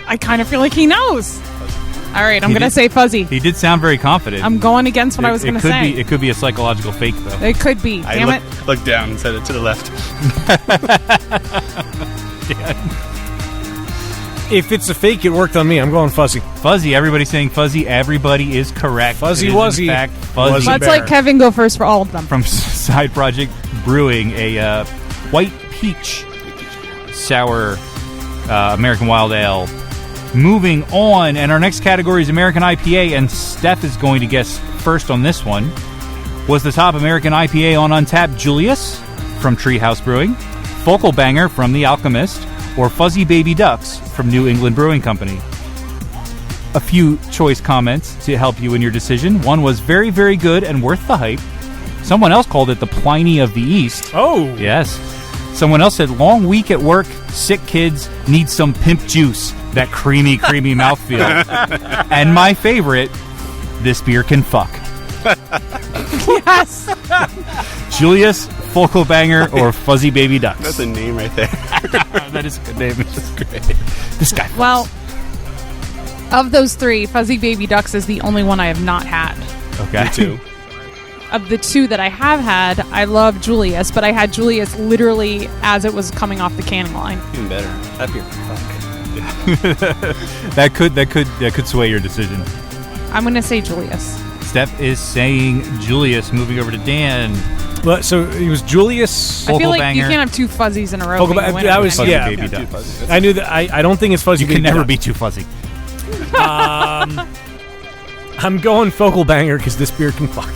I kind of feel like he knows. All right, I'm going to say Fuzzy. He did sound very confident. I'm going against what I was going to say. It could be a psychological fake, though. It could be. Damn it. Looked down and said it to the left. If it's a fake, it worked on me. I'm going Fuzzy. Fuzzy. Everybody's saying Fuzzy. Everybody is correct. Fuzzy It is, Wuzzy. in fact, Fuzzy. Let's let Kevin go first for all of them. From Side Project Brewing, a white peach sour American Wild Ale. Moving on, and our next category is American IPA, and Steph is going to guess first on this one. Was the top American IPA on Untappd Julius from Treehouse Brewing, Focal Banger from The Alchemist, or Fuzzy Baby Ducks from New England Brewing Company? A few choice comments to help you in your decision. One was very, very good and worth the hype. Someone else called it the Pliny of the East. Oh! Yes. Someone else said, long week at work, sick kids, need some pimp juice. That creamy, creamy mouthfeel. And my favorite, this beer can fuck. Yes! Julius, Focal Banger, or Fuzzy Baby Ducks. That's a name right there. That is a good name. It's great. This guy fucks. Well, of those 3, Fuzzy Baby Ducks is the only one I have not had. Okay. Me too. Of the 2 that I have had, I love Julius, but I had Julius literally as it was coming off the canning line. Even better. That beer can fuck. that could sway your decision. I'm going to say Julius. Steph is saying Julius. Moving over to Dan. But, so it was Julius. I feel like Banger. you can't have 2 fuzzies in a row. Focal being a Banger. winner, That was right? Fuzzy yeah. Baby Ducks. I knew that. I don't think it's Fuzzy. You can Baby never Ducks. be too fuzzy. I'm going Focal Banger because this beer can fuck.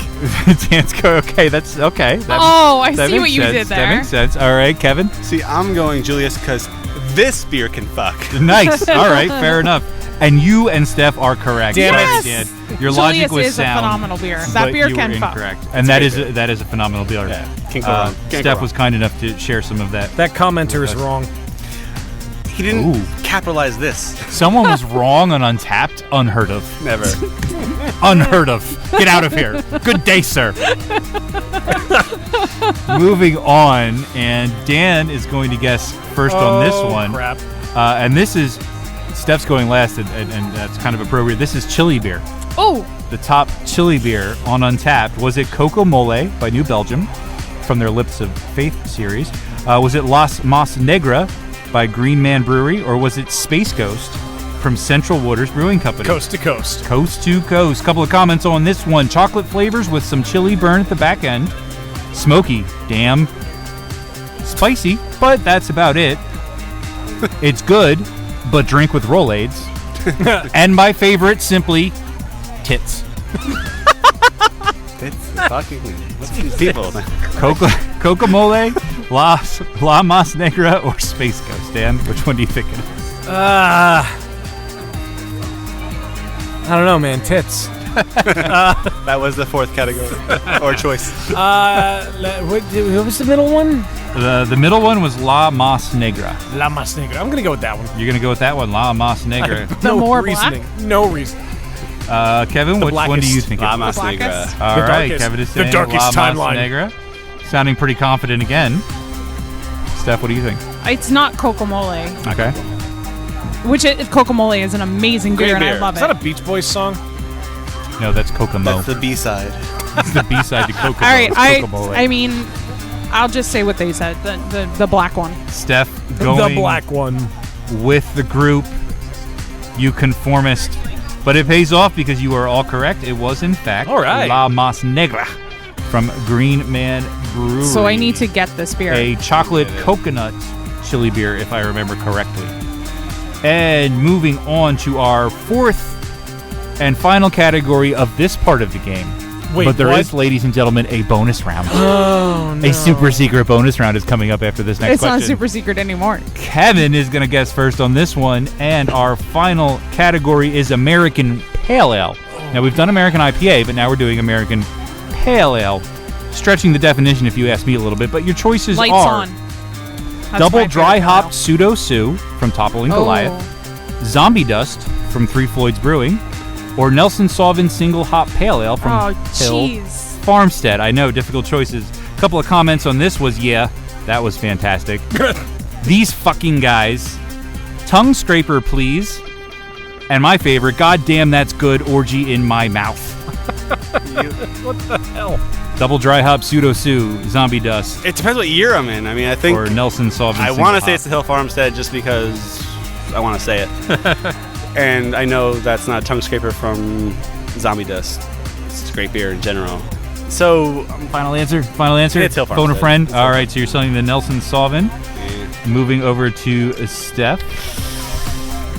Dan's go. Okay, that's okay. I that see makes what you sense. did there. That makes sense. All right, Kevin. See, I'm going Julius because this beer can fuck. Nice. All right, fair enough. And you and Steph are correct. Damn it. Dan. Your Julius logic was is sound. a phenomenal beer. but That beer you can were fuck. incorrect. And that is a phenomenal beer. Yeah, can't go wrong. Can't go Steph wrong. was kind enough to share some of that. That commenter is wrong. He didn't Ooh. capitalize this. Someone was wrong on Untappd. Unheard of. Never. Unheard of. Get out of here. Good day, sir. Moving on, and Dan is going to guess first on this one. Crap. And this is Steph's going last, and that's kind of appropriate. This is chili beer. Oh, The top chili beer on Untappd. Was it Coco Mole by New Belgium from their Lips of Faith series? Was it Las Mas Negra by Green Man Brewery, or was it Space Ghost from Central Waters Brewing Company? Coast to coast. Coast to coast. Couple of comments on this one. Chocolate flavors with some chili burn at the back end. Smoky. Damn. Spicy, but that's about it. It's good, but drink with Rolaids. And my favorite, simply, tits. It's fucking. What's these people? Coca Mole, La Mas Negra, or Space Ghost. Dan, which one do you think it is? I don't know, man. Tits. That was the 4th category or choice. What was the middle one? The middle one was La Mas Negra. La Mas Negra. I'm going to go with that one. You're going to go with that one, La Mas Negra. The more reasoning. black? No reason. Kevin, which one do you think La it Mas was? Negra. Blackest? All The right, darkest- Kevin is the saying darkest La Mas timeline. Negra. Sounding pretty confident again. Steph, what do you think? It's not Cocomole, Okay. which Cocomole is an amazing beer, and I beer. love Is it. that a Beach Boys song? No, that's Kokomo. That's the B-side. That's the B-side to Kokomo. All right, Kokomo. I mean, I'll just say what they said. The black one. Steph going The black one. with the group. You conformist. But it pays off because you are all correct. It was, in fact, All right. La Mas Negra from Green Man Brewery. So I need to get this beer. A chocolate coconut chili beer, if I remember correctly. And moving on to our fourth and final category of this part of the game. Wait, but there is, what? ladies and gentlemen, a bonus round. Oh, no. A super secret bonus round is coming up after this next It's question. not super secret anymore. Kevin is going to guess first on this one, and our final category is American Pale Ale. Now, we've done American IPA, but now we're doing American Pale Ale. Stretching the definition, if you ask me a little bit, but your choices Lights are on. That's Double my Dry favorite Hop style. Pseudo Sue from Toppling Goliath, Zombie Dust from Three Floyds Brewing, or Nelson Sauvin Single Hop Pale Ale from Oh, Hill jeez. Farmstead. I know, difficult choices. A couple of comments on this was, yeah, that was fantastic. These fucking guys. Tongue scraper, please. And my favorite, God damn, that's good, orgy in my mouth. What the hell? Double Dry Hop Pseudo Sue, Zombie Dust, It depends what year I'm in. I mean, I think or Nelson Sauvin I Single want to Hop. say it's the Hill Farmstead just because I want to say it. And I know that's not a tongue scraper from Zombie Dust. It's great beer in general. So, Final answer? Final answer? It's Hill Phone a Farmstead. friend? It's Hill All right, so you're selling the Nelson Sauvin. eh. Moving over to Steph.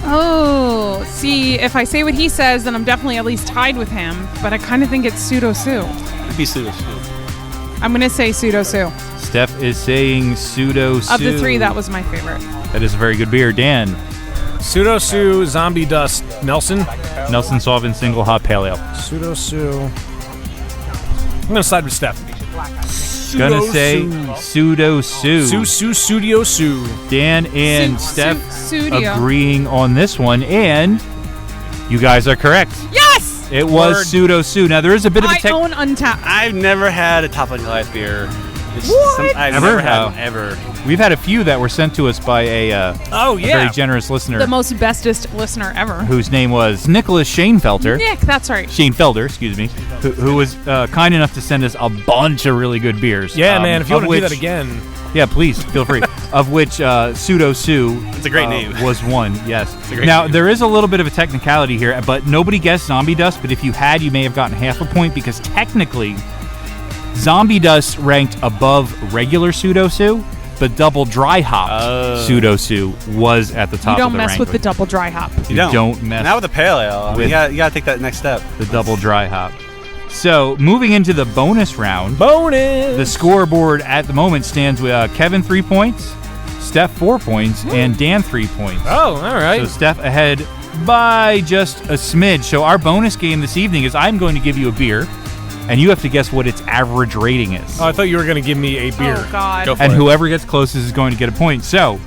Oh, see, if I say what he says, then I'm definitely at least tied with him. But I kind of think it's Pseudo Sue. It'd be pseudo. I'm going to say Pseudo Sue. Steph is saying Pseudo Sue. Of the three, that was my favorite. That is a very good beer. Dan, Pseudo Sue, Zombie Dust, Nelson. Nelson Sauvin Single Hop Pale Ale. Pseudo Sue. I'm going to side with Steph. Gonna say Pseudo Sue. Studio Sue. Dan and Su- Steph su- studio. agreeing on this one, and you guys are correct. Yes! It was Word. Pseudo Sue. Now there is a bit of a I own Untapped. I've never had a Toppling Goliath beer. It's What? I've Ever? never had Oh. one, ever. We've had a few that were sent to us by a Oh, very yeah. generous listener The most bestest listener ever. whose name was Nicholas Shanefelter. Nick, that's right. Shane Felder, excuse me, who was kind enough to send us a bunch of really good beers. Yeah, man, if you of want to do that which- again. Yeah, please, feel free. Of which Pseudo Sue It's a great name. was one, yes. a great Now, name. there is a little bit of a technicality here, but nobody guessed Zombie Dust, but if you had, you may have gotten half a point because technically, Zombie Dust ranked above regular Pseudo Sue, but Double Dry Hop Pseudo Sue was at the You top of don't the mess with the ranking. double dry hop. You don't mess Now with the pale ale, I mean, with- you gotta take that next step. the Double Dry Hop. So, moving into the bonus round, Bonus! the scoreboard at the moment stands with Kevin 3 points, Steph 4 points, and Dan 3 points. Oh, all right. So Steph ahead by just a smidge. So our bonus game this evening is I'm going to give you a beer, and you have to guess what its average rating is. Oh, I thought you were going to give me a beer. Oh, God. Go for And it. whoever gets closest is going to get a point. So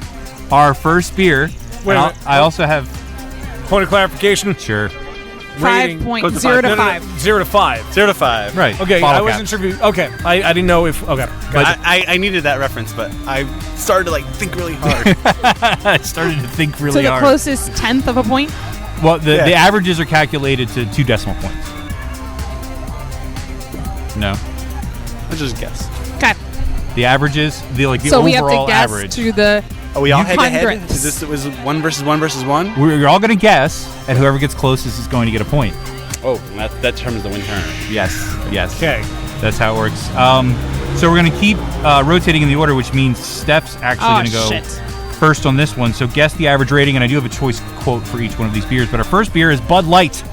our first beer, Wait a and minute. I also have, Point of clarification. sure, 5.0 Goes to No, 5. 0 to 5. 0 to 5. right. Okay, bottle I wasn't cap. sure if you... Okay, I didn't know if... Okay. Gotcha. I needed that reference, but I started to like think really hard. I started to think So really the hard. closest tenth of a point? Well, the Yeah. averages are calculated to 2 decimal points. No. Let's just guess. Okay. The averages, the So we have overall to guess average. to the... Are we all You head to head? hundredths. Is this was 1 versus 1 versus 1? We're all going to guess, and whoever gets closest is going to get a point. Oh, that determines the win turn. Yes, yes. Okay. That's how it works. So we're going to keep rotating in the order, which means Steph's actually Oh, going to go shit. first on this one. So guess the average rating, and I do have a choice quote for each one of these beers. But our first beer is Bud Light.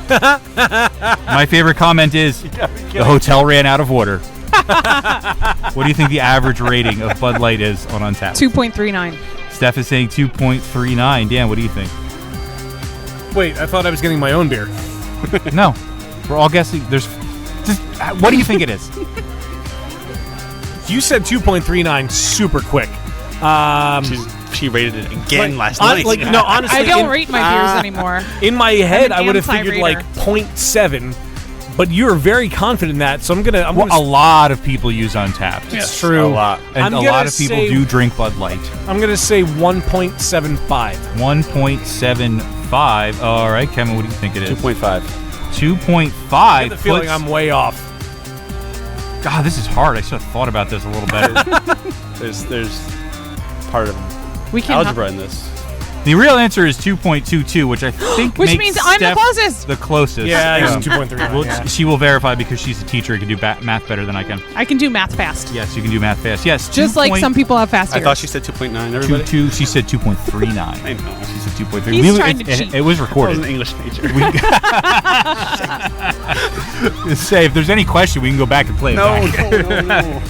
My favorite comment is, the hotel ran out of water. What do you think the average rating of Bud Light is on Untappd? 2.39. Steph is saying 2.39. Dan, what do you think? Wait, I thought I was getting my own beer. No. We're all guessing. There's just, what do you think it is? You said 2.39 super quick. She rated it again last night. night. No, honestly, I don't rate my beers anymore. In my head, I would have anti-rater. figured like 0.7, but you're very confident in that. So I'm gonna. A lot of people use Untapped. It's true. A lot. And a lot of people do drink Bud Light. I'm gonna say 1.75. 1.75. All right, Kevin, what do you think it is? 2.5. 2.5. I get the feeling I'm way off. God, this is hard. I should have thought about this a little better. There's part of We can algebra in this. The real answer is 2.22, which I think Which makes means I'm the Steph closest. The closest. Yeah, it's 2.3. Well, she will verify because she's a teacher and can do math better than I can. I can do math fast. Yes, you can do math fast. Yes, Just like some people have fast ears. I thought she said 2.9. Everybody. She said 2.39. I know. She said 2.3. He's trying to cheat. It was I was recorded. an English major. Say if there's any question, we can go back and play it back. No.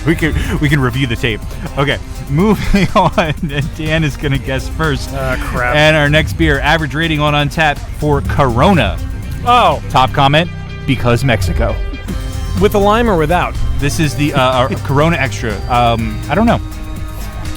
we can review the tape. Okay, moving on. Dan is gonna guess first. Crap. And our next beer, average rating on Untappd for Corona. Oh, Top comment: because Mexico. with a lime or without? This is the our Corona Extra. I don't know.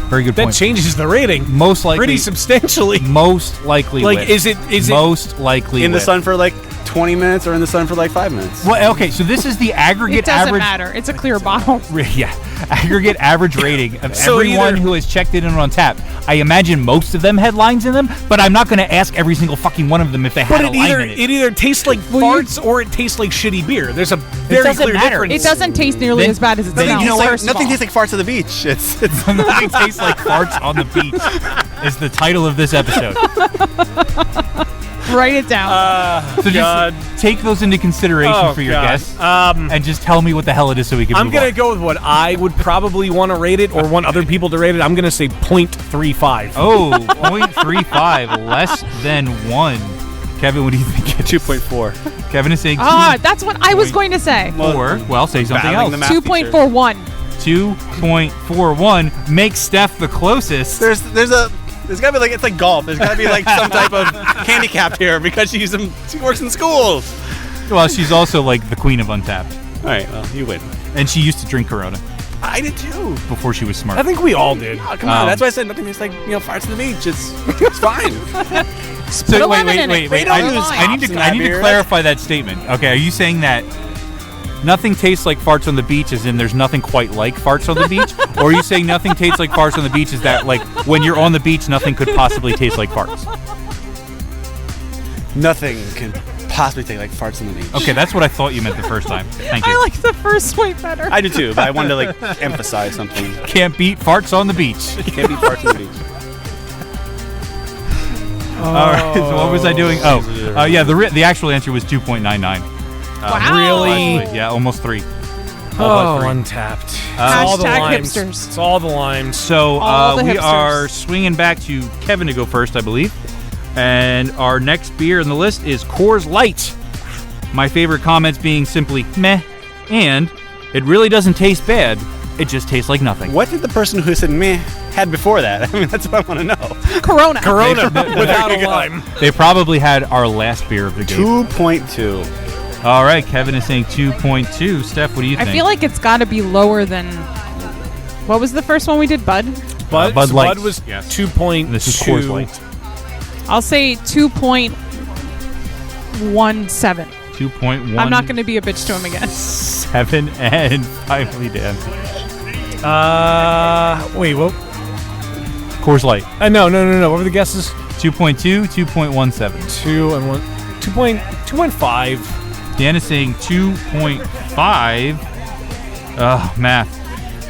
Very good That point. changes the rating Most likely, pretty substantially. most likely. Like, with. is it most likely In the with. sun for like 20 minutes or in the sun for like 5 minutes? Well, okay, so this is the aggregate It doesn't average. matter. It's a clear bottle. Yeah, aggregate average rating of So everyone either- who has checked it in on tap. I imagine most of them had lines in them, but I'm not going to ask every single fucking one of them if they had But a line in it. it either tastes like farts or it tastes like shitty beer. There's a very doesn't clear matter. difference. It doesn't taste nearly Then- as bad as it then smells. you know what? first of Nothing all. tastes like farts at the beach. It's Nothing tastes like farts on the beach is the title of this episode. Write it down. So just take those into consideration for your guess, and just tell me what the hell it is so we can I'm move going on. to go with what I would probably want to rate it or want other people to rate it. I'm going to say 0.35. Oh, 0.35, less than 1. Kevin, what do you think it is? 2.4. Kevin is saying 2. That's what I was going to say. Well, say something battling else. the math teacher. 2.41. 2.41 makes Steph the closest. There's gotta be like, it's like golf. There's gotta be like some type of handicap here because she works in schools. Well, she's also like the queen of Untappd. All right, well, you win. And she used to drink Corona I did too. before she was smart. I think we all did. Oh, come on. That's why I said nothing tastes like farts on the beach. It's fine. So Put a lemon in it. wait. They don't I use need to hops in that beer. clarify that statement. Okay, are you saying that nothing tastes like farts on the beach as in there's nothing quite like farts on the beach? Or are you saying nothing tastes like farts on the beach is that like when you're on the beach nothing could possibly taste like farts? Nothing can possibly taste like farts on the beach. Okay, that's what I thought you meant the first time. Thank you. I like the first way better. I do too, but I wanted to like emphasize something. Can't beat farts on the beach. Can't be farts on the beach. All right, so what was I doing? Oh, yeah, the actual answer was 2.99. Wow. Really? Yeah, almost 3. Oh, Three. Untapped. It's Hashtag all the limes. hipsters. It's all the limes. So All the we hipsters. are swinging back to Kevin to go first, I believe. And our next beer on the list is Coors Light. My favorite comments being simply meh, and it really doesn't taste bad. It just tastes like nothing. What did the person who said meh had before that? I mean, that's what I want to know. Corona. Corona without a lime. They probably had our last beer of the game. 2.2. All right, Kevin is saying 2.2. Steph, what do you think? I feel like it's got to be lower than. What was the first one we did, Bud? Bud Light. was Yes. 2.2. This is Coors Light. I'll say 2.17. 2.1. I'm not going to be a bitch to him again. 7, and finally Dan. Wait, what? Coors Light. No. What were the guesses? 2.2, 2.17. 2 and 1. 2.5. Dan is saying 2.5. Math.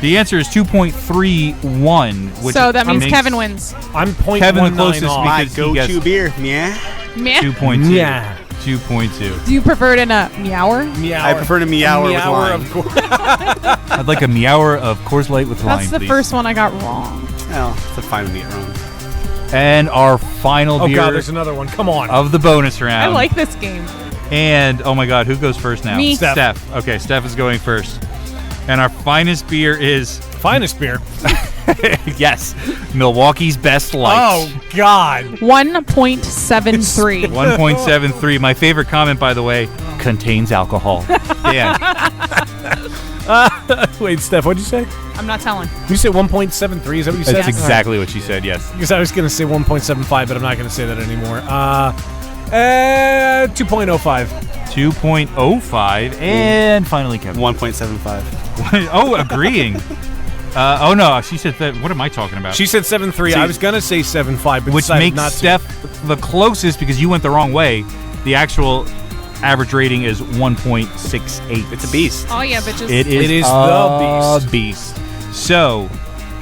The answer is 2.31. Which So that means makes Kevin wins. I'm 0.19 Kevin the closest off. My because he gets go-to beer. Yeah. Meh. 2.2. Yeah. 2.2. Do you prefer it in a meower? Meower. I prefer to meower with Meower lime. of course. I'd like a meower of Coors Light with lime, That's the please. first one I got wrong. Well, it's a fine to get wrong. And our final Oh beer god, there's another one. Come on. of the bonus round. I like this game. And, oh my god, who goes first now? Me. Steph. Okay, Steph is going first. And our finest beer is, Finest beer. yes, Milwaukee's Best Light. Oh god. 1.73. 1.73. My favorite comment, by the way, contains alcohol. Dan. Wait, Steph, what'd you say? I'm not telling. You said 1.73. Is that what you said? That's exactly what she said. Yes. Because I was going to say 1.75, but I'm not going to say that anymore. 2.05. 2.05, and finally Kevin. 1.75. Oh, agreeing. Oh no, she said that. What am I talking about? She said 7.3. I was going to say 7.5, but which decided makes not Steph the closest because you went the wrong way. The actual average rating is 1.68. It's a beast. Oh yeah, bitches. It is the beast. So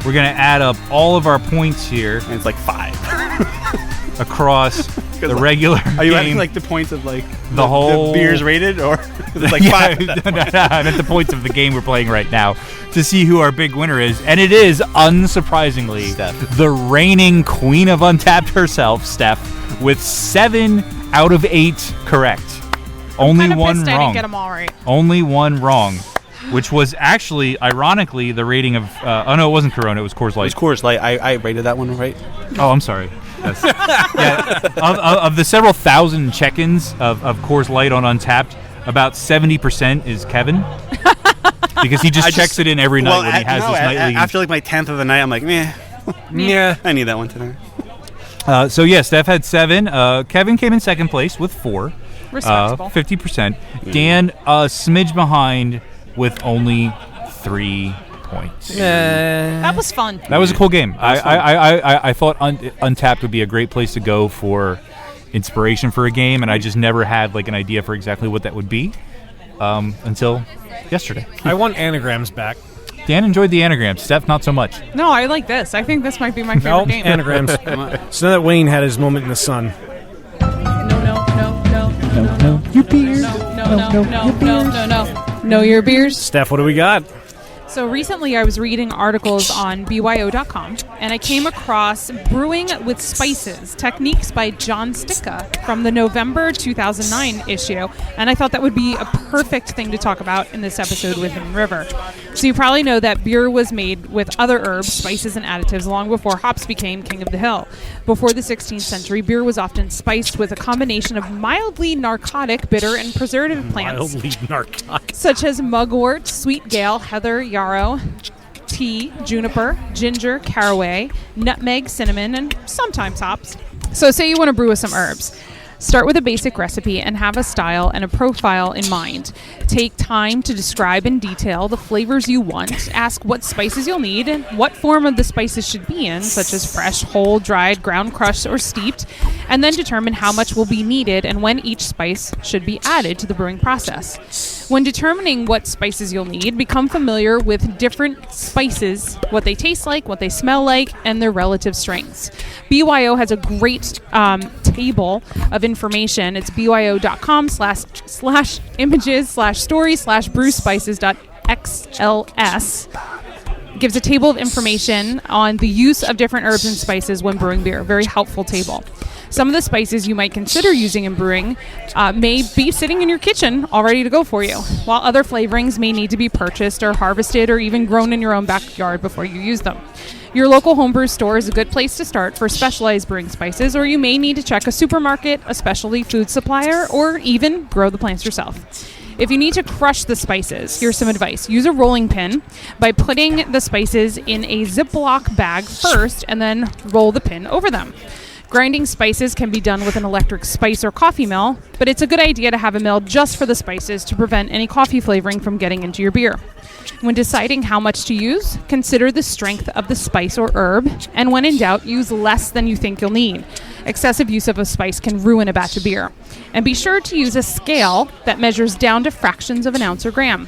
we're gonna add up all of our points here, And it's like 5. across the regular. Are you game. adding like the points of like the whole the beers rated, or it's like 5? I meant the points of the game we're playing right now to see who our big winner is, and it is unsurprisingly Steph. the reigning queen of Untappd herself, Steph, with 7 out of 8 correct. Only Kinda one pissed I wrong. didn't get them all right. Only one wrong, which was actually, ironically, the rating of. Oh no, it wasn't Corona. It was Coors It Light. was Coors Light. I rated that one right. Oh, I'm sorry. Yes. Yeah, of the several thousand check-ins of Coors Light on Untappd, about 70% is Kevin. Because he just checks it in every night when he has his nightly. After like my 10th of the night, I'm like, meh. Yeah. I need that one today. So yeah, Steph had 7. Kevin came in second place with 4. Respectable. 50%. Dan a smidge behind with only 3 points. That was fun. That was a cool game. I thought Untappd would be a great place to go for inspiration for a game, and I just never had like an idea for exactly what that would be until yesterday. I want anagrams back. Dan enjoyed the anagrams. Steph, not so much. No, I like this. I think this might be my favorite No, game. anagrams. So now that Wayne had his moment in the sun. No. Your beers. No, your beers. Steph, what do we got? So recently I was reading articles on BYO.com, and I came across Brewing with Spices, Techniques by John Sticka from the November 2009 issue, and I thought that would be a perfect thing to talk about in this episode with Hidden River. So you probably know that beer was made with other herbs, spices, and additives long before hops became king of the hill. Before the 16th century, beer was often spiced with a combination of mildly narcotic, bitter, and preservative plants. Mildly narcotic. Such as mugwort, sweet gale, heather, yarrow, tea, juniper, ginger, caraway, nutmeg, cinnamon, and sometimes hops. So say you want to brew with some herbs. Start with a basic recipe and have a style and a profile in mind. Take time to describe in detail the flavors you want. Ask what spices you'll need and what form of the spices should be in, such as fresh, whole, dried, ground crushed, or steeped, and then determine how much will be needed and when each spice should be added to the brewing process. When determining what spices you'll need, become familiar with different spices, what they taste like, what they smell like, and their relative strengths. BYO has a great table of information. It's byo.com/images/story/brewspices.xls. Gives a table of information on the use of different herbs and spices when brewing beer. Very helpful table. Some of the spices you might consider using in brewing may be sitting in your kitchen all ready to go for you, while other flavorings may need to be purchased or harvested or even grown in your own backyard before you use them. Your local homebrew store is a good place to start for specialized brewing spices, or you may need to check a supermarket, a specialty food supplier, or even grow the plants yourself. If you need to crush the spices, here's some advice. Use a rolling pin by putting the spices in a Ziploc bag first and then roll the pin over them. Grinding spices can be done with an electric spice or coffee mill, but it's a good idea to have a mill just for the spices to prevent any coffee flavoring from getting into your beer. When deciding how much to use, consider the strength of the spice or herb, and when in doubt, use less than you think you'll need. Excessive use of a spice can ruin a batch of beer. And be sure to use a scale that measures down to fractions of an ounce or gram.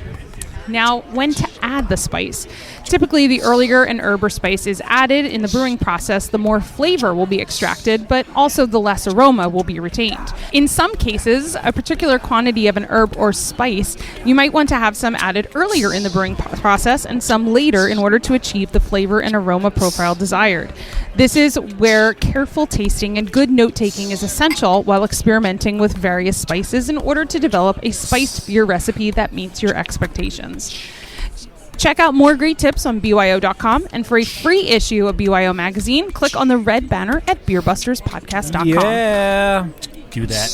Now, when to add the spice? Typically, the earlier an herb or spice is added in the brewing process, the more flavor will be extracted, but also the less aroma will be retained. In some cases, a particular quantity of an herb or spice, you might want to have some added earlier in the brewing process and some later in order to achieve the flavor and aroma profile desired. This is where careful tasting and good note-taking is essential while experimenting with various spices in order to develop a spiced beer recipe that meets your expectations. Check out more great tips on BYO.com, and for a free issue of BYO magazine, click on the red banner at beerbusterspodcast.com. Yeah. Do that.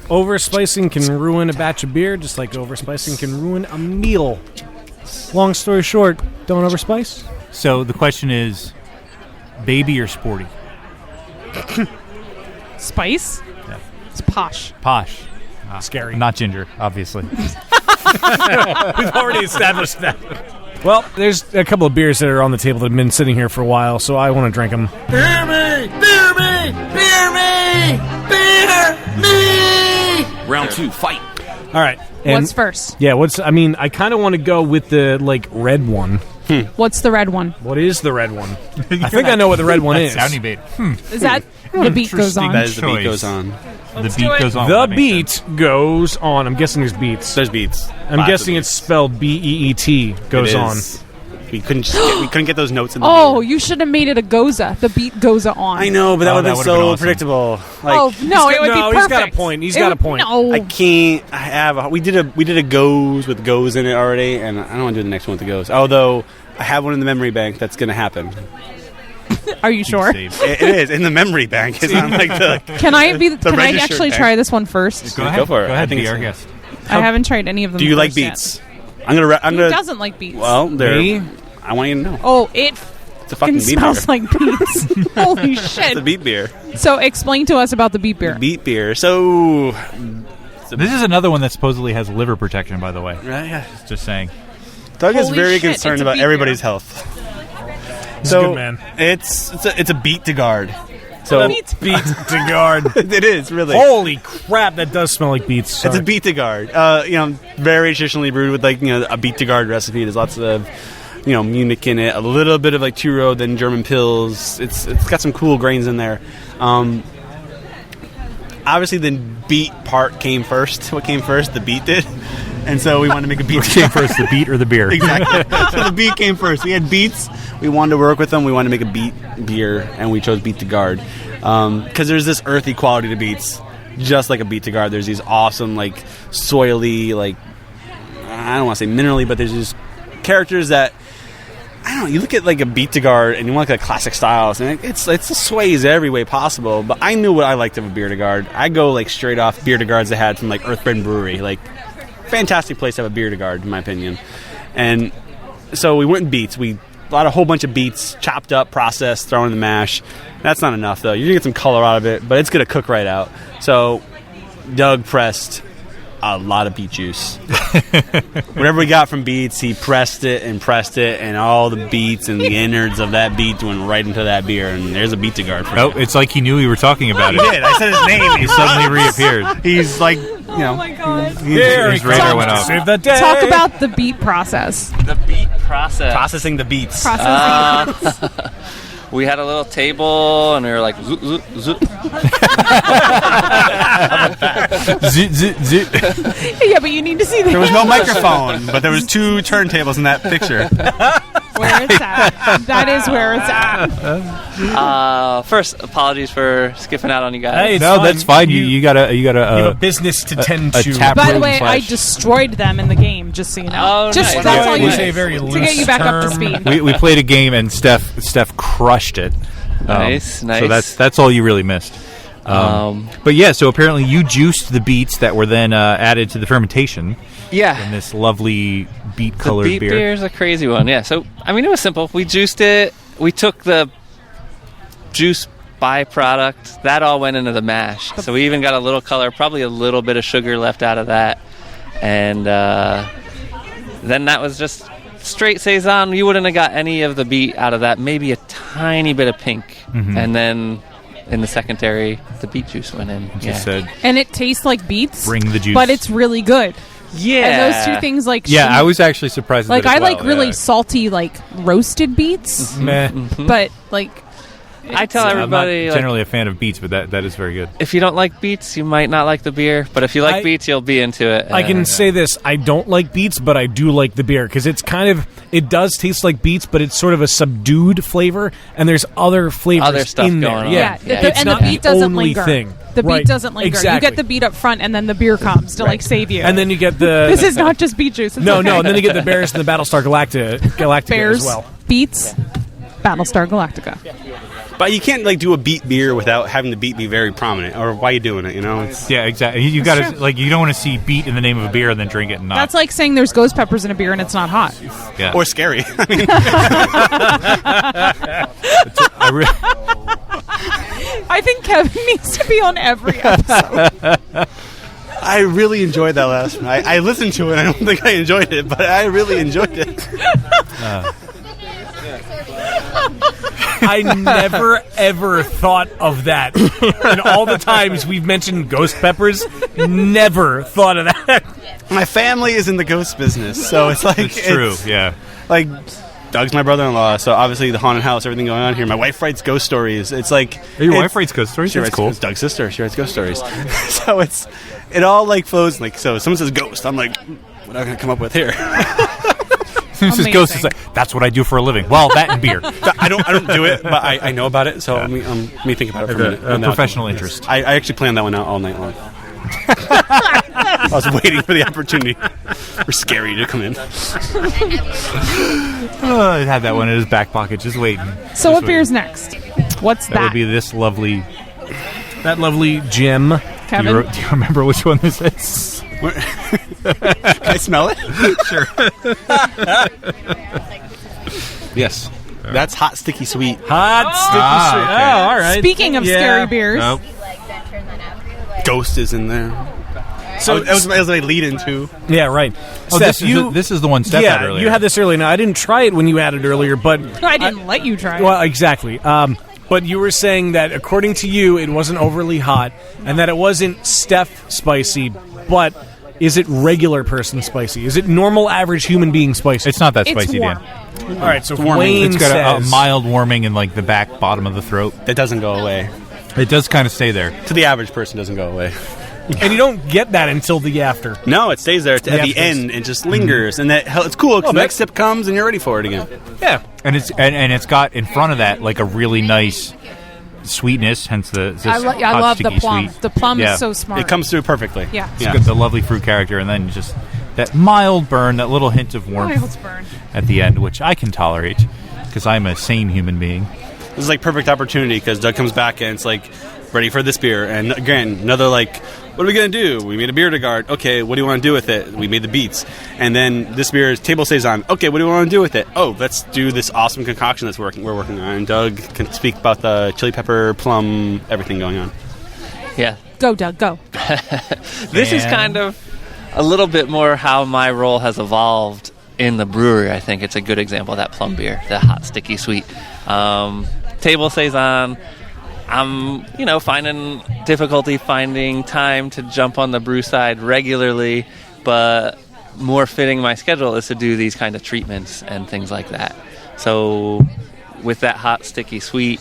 Overspicing can ruin a batch of beer, just like overspicing can ruin a meal. Long story short, don't overspice. So the question is, baby or sporty? Spice? Yeah. It's posh. Posh. Scary. Not ginger, obviously. We've already established that. Well, there's a couple of beers that are on the table that have been sitting here for a while, so I want to drink them. Beer me! Beer me! Beer me! Beer me! Round 2, fight. All right. What's first? Yeah, I kind of want to go with the, red one. What's the red one? What is the red one? I think I know what the red one is. Sounding bait. Is that the beat goes on? That is the beat Choice. goes on. The beat goes on. The That makes beat goes on. I'm guessing there's beats. There's beats. I'm guessing it's spelled B-E-E-T. Goes It on. is. We couldn't get those notes in the Oh, beer. you should have made it a goza. The beat goes on. I know, but that Oh, would have that been would've been so awesome. predictable. Oh no, it would be perfect. he's got a point. He's got a point. No, I can't. We did a goes with goes in it already, and I don't want to do the next one with the goes. Although I have one in the memory bank that's going to happen. are you sure? It is in the memory bank. It's not like the. Can I be? The Can I registered actually bank. try this one first? Go ahead. Go for it. Go I ahead. think Be it's- our guest. I haven't tried any of them. Do you like first yet. beats? I'm gonna. Who doesn't like beets? Well, Me? I want you to know. Oh, it It's a fucking beet smells beer. like beets. Holy It's a shit! beet beer. So explain to us about the beet beer. Beet beer. So. This is another one that supposedly has liver protection, by the way. Right, yeah. Just saying. Doug is Holy very shit, concerned it's a about beet everybody's beer. health. He's a good man. It's a beat to guard. So Beet. Beat to guard. it is really. Holy crap, that does smell like beets. It's a beat to guard. Very traditionally brewed with a beat to guard recipe. There's lots of Munich in it, a little bit of two-row, then German pills. It's got some cool grains in there. Obviously, the beet part came first. What came first? The beet did, and so we wanted to make a beet. Which came first, the beet or the beer? Exactly. So the beet came first. We had beets. We wanted to work with them. We wanted to make a beet beer, and we chose beet to guard because there's this earthy quality to beets, just like a beet to guard. There's these awesome, soily, I don't want to say minerally, but there's these characters that I don't know. You look at a beet to guard, and you want classic styles, and it sways every way possible. But I knew what I liked of a beer to guard. I go straight off beer to guards I had from Earthbrand Brewery, fantastic place to have a beer to guard, in my opinion. And so we went beets. We bought a whole bunch of beets, chopped up, processed, thrown in the mash. That's not enough, though. You're going to get some color out of it, but it's going to cook right out. So Doug pressed a lot of beet juice. Whatever we got from beets, he pressed it, and all the beets and the innards of that beet went right into that beer, and there's a beet to guard for Oh, you. it's like he knew we were talking about it. He did. I said his name. He suddenly reappeared. He's Oh my god! His radar went off. Save that day. Talk about the beet process. The beet process. processing the beets. Processing. We had a little table, and we were like, zoop, zoop, zoop. Zit, zit, zit. Yeah, but you need to see the There was no microphone, but there was 2 turntables in that picture. where it's at. That is where it's at. First, apologies for skipping out on you guys. Hey, it's No, fine. that's fine. You got You have a a business to tend a to. tap By the room way, I slash- destroyed them in the game. Just so you know. Oh, just nice. that's Yeah, all it you was need a very to get you back up to speed. we played a game and Steph crushed it. Nice, nice. So that's all you really missed. But yeah, so apparently you juiced the beets that were then added to the fermentation Yeah. in this lovely beet-colored The beet beer. beer is a crazy one. Yeah. So it was simple. We juiced it. We took the juice byproduct that all went into the mash. So we even got a little color, probably a little bit of sugar left out of that, and then that was just straight saison. You wouldn't have got any of the beet out of that. Maybe a tiny bit of pink, and then in the secondary, the beet juice went in. Just said, And it tastes like beets. bring the juice. But it's really good. Yeah. And those two things yeah, I was actually surprised. like at it I as like well, really yeah. salty roasted beets, Meh. but I tell I'm not everybody, generally a fan of beets, but that is very good. if you don't like beets, you might not like the beer. But if you like beets, you'll be into it. I can say this: I don't like beets, but I do like the beer because it does taste like beets, but it's sort of a subdued flavor, and there's other flavors Other stuff in there. going on. Yeah, Yeah, it's and not the beet doesn't only linger. thing. The beet Right. doesn't linger. Exactly. You get the beet up front, and then the beer comes to save you. And then you get the this is not just beet juice. It's no, okay. and then you get the bears and the Battlestar Galactica Bears, as well. beets, Battlestar Galactica. But you can't like do a beet beer without having the beet be very prominent. Or why are you doing it? You know? Yeah, exactly. You got to like you don't want to see beet in the name of a beer and then drink it and not. That's like saying there's ghost peppers in a beer and it's not hot. Yeah. Or scary. I think Kevin needs to be on every episode. I really enjoyed that last one. I listened to it. I don't think I enjoyed it, but I really enjoyed it. I never, ever thought of that. And all the times we've mentioned ghost peppers, never thought of that. My family is in the ghost business, so it's like... It's true, yeah. Like, Doug's my brother-in-law, so obviously the haunted house, everything going on here. My wife writes ghost stories. It's like... Your wife writes ghost stories? She That's writes, cool. It's Doug's sister. She writes ghost stories. So it all, like, flows. Like, so if someone says ghost, I'm like, what am I going to come up with here? This is ghost. It's like, that's what I do for a living. Well, that and beer. I don't do it, but I know about it, so let me think about it for a minute. Professional interest. I actually planned that one out all night long. I was waiting for the opportunity for Scary to come in. I had that one in his back pocket, just waiting. So what beer's next? What's that? That would be this lovely... That lovely gem. Kevin? Do you remember which one this is? Can I smell it? Sure. Yes. That's hot, sticky, sweet. Hot, sticky, sweet. Okay. Oh, all right. Speaking of scary beers, Nope. Ghost is in there. So that was my lead into. Yeah, right. Oh, Steph, this is the one Steph had earlier. you had this earlier. Now, I didn't try it when you had it earlier, but... no, I didn't let you try it. Well, exactly. But you were saying that, according to you, it wasn't overly hot, and that it wasn't Steph spicy, but is it regular person spicy? Is it normal, average human being spicy? It's not that It's spicy, warm. Dan. All right, so warming. Wayne It's got a says... mild warming in like the back bottom of the throat. That doesn't go away. It does kind of stay there. To the average person, doesn't go away. And you don't get that until the after. No, it stays there at the aftertaste. end and just lingers, and it's cool because the next sip comes and you're ready for it again. Yeah. And it's got in front of that like a really nice sweetness, hence the I hot, love the sticky plum. sweet. The plum Yeah. is so smart. It comes through perfectly. Yeah. It's got the lovely fruit character, and then just that mild burn, that little hint of warmth Mild burn. at the end, which I can tolerate because I'm a sane human being. This is like perfect opportunity because Doug comes back and it's like ready for this beer, and again another like, what are we gonna do? We made a beer to guard. Okay, what do you want to do with it? We made the beets, and then this beer is table saison. Okay, what do we want to do with it? Oh, let's do this awesome concoction we're working on. And Doug can speak about the chili pepper, plum, everything going on. Yeah. Go, Doug, go. This is kind of a little bit more how my role has evolved in the brewery. I think it's a good example of that plum beer, the hot, sticky, sweet. Table saison. I'm, finding difficulty finding time to jump on the brew side regularly, but more fitting my schedule is to do these kind of treatments and things like that. So with that hot, sticky, sweet,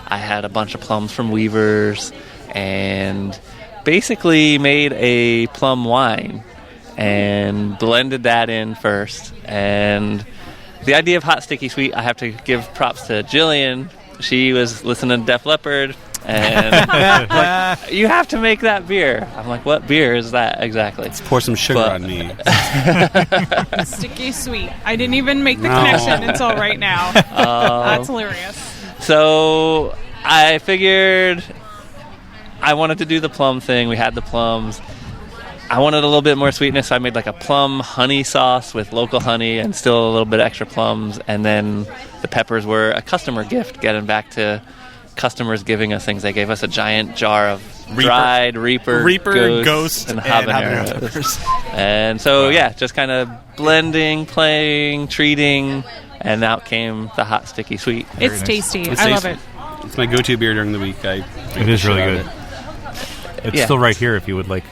I had a bunch of plums from Weaver's and basically made a plum wine and blended that in first. And the idea of hot, sticky, sweet, I have to give props to Jillian. She was listening to Def Leppard, and like, you have to make that beer. I'm like, what beer is that exactly? Let's pour some sugar on me. Sticky sweet. I didn't even make the connection until right now. That's hilarious. So I figured I wanted to do the plum thing. We had the plums. I wanted a little bit more sweetness, so I made like a plum honey sauce with local honey and still a little bit extra plums. And then the peppers were a customer gift, getting back to customers giving us things. They gave us a giant jar of dried Reaper, Ghost, and habanero peppers. And so, just kind of blending, playing, treating, and out came the hot, sticky, sweet. It's tasty. It's I love tasty. it. It's my go-to beer during the week. It is really good. It's still right here if you would like.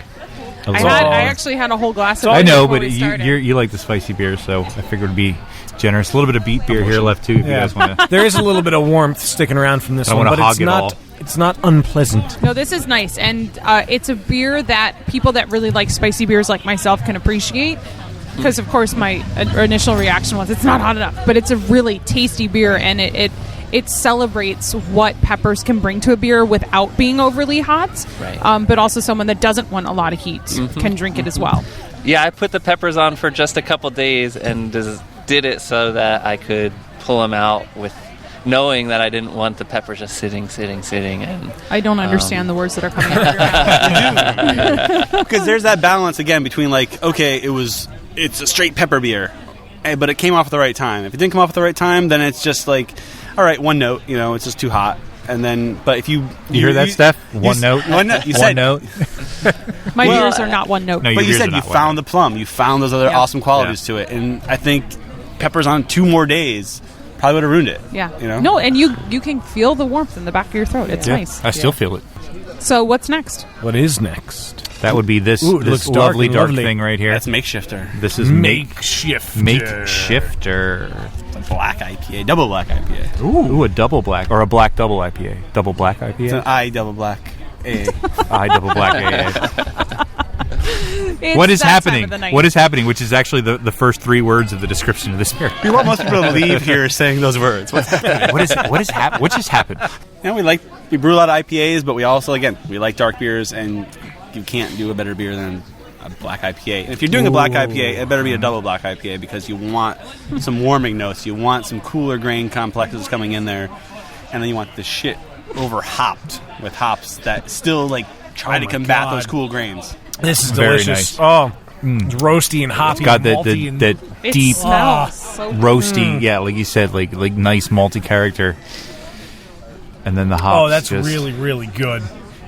I actually had a whole glass of it. I know, before but we started. you like the spicy beer, so I figured it'd be generous. A little bit of beet beer here left too, if you guys want to. There is a little bit of warmth sticking around from this I one, wanna but hog it's it not. all. It's not unpleasant. No, this is nice, and it's a beer that people that really like spicy beers like myself can appreciate. Because of course my initial reaction was it's not hot enough, but it's a really tasty beer, and it celebrates what peppers can bring to a beer without being overly hot. Right. But also someone that doesn't want a lot of heat can drink it as well. Yeah, I put the peppers on for just a couple days and did it so that I could pull them out with knowing that I didn't want the peppers just sitting, and I don't understand the words that are coming out of your mouth. Because there's that balance again between like, okay, it's a straight pepper beer, but it came off at the right time. If it didn't come off at the right time, then it's just like, all right, one note, it's just too hot. And then, but if you hear that, Steph? One note. You said one note. My beers are not one note. No, but you said you found the plum. You found those other awesome qualities to it. And I think peppers on 2 more days probably would have ruined it. Yeah. No, and you can feel the warmth in the back of your throat. It's nice. I still feel it. So what's next? What is next? That would be this looks lovely dark lovely thing right here. That's Makeshifter. This is Makeshifter. Black IPA, double black IPA. Ooh, a double black or a black double IPA. Double black IPA. It's an I double black AA. I double black AA. What is happening? What is happening? Which is actually the first 3 words of the description of this beer. We want most people to leave here saying those words. What's happening? What just happened? We brew a lot of IPAs, but we also we like dark beers, and you can't do a better beer than a black IPA. And if you're doing a black IPA, it better be a double black IPA because you want some warming notes. You want some cooler grain complexes coming in there, and then you want the shit over hopped with hops that still try to combat those cool grains. This is very delicious. nice. It's roasty and hoppy. It's got and malty and that deep so roasty, like you said, like nice malty character. And then the hops. Oh, that's really, really good.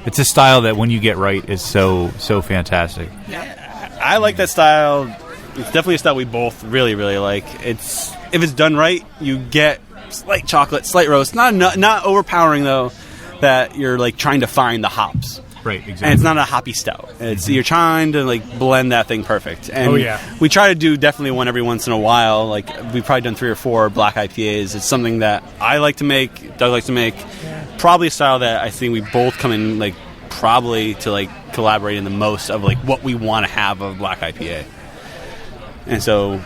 It's a style that when you get right is so fantastic. I like that style. It's definitely a style we both really, really like. If it's done right, you get slight chocolate, slight roast. Not overpowering though, that you're trying to find the hops. Right, exactly. And it's not a hoppy stout. You're trying to blend that thing perfect. And we try to do definitely one every once in a while. We've probably done 3 or 4 black IPAs. It's something that I like to make, Doug likes to make. Probably a style that I think we both come in probably to collaborate in the most of what we want to have of black IPA. And so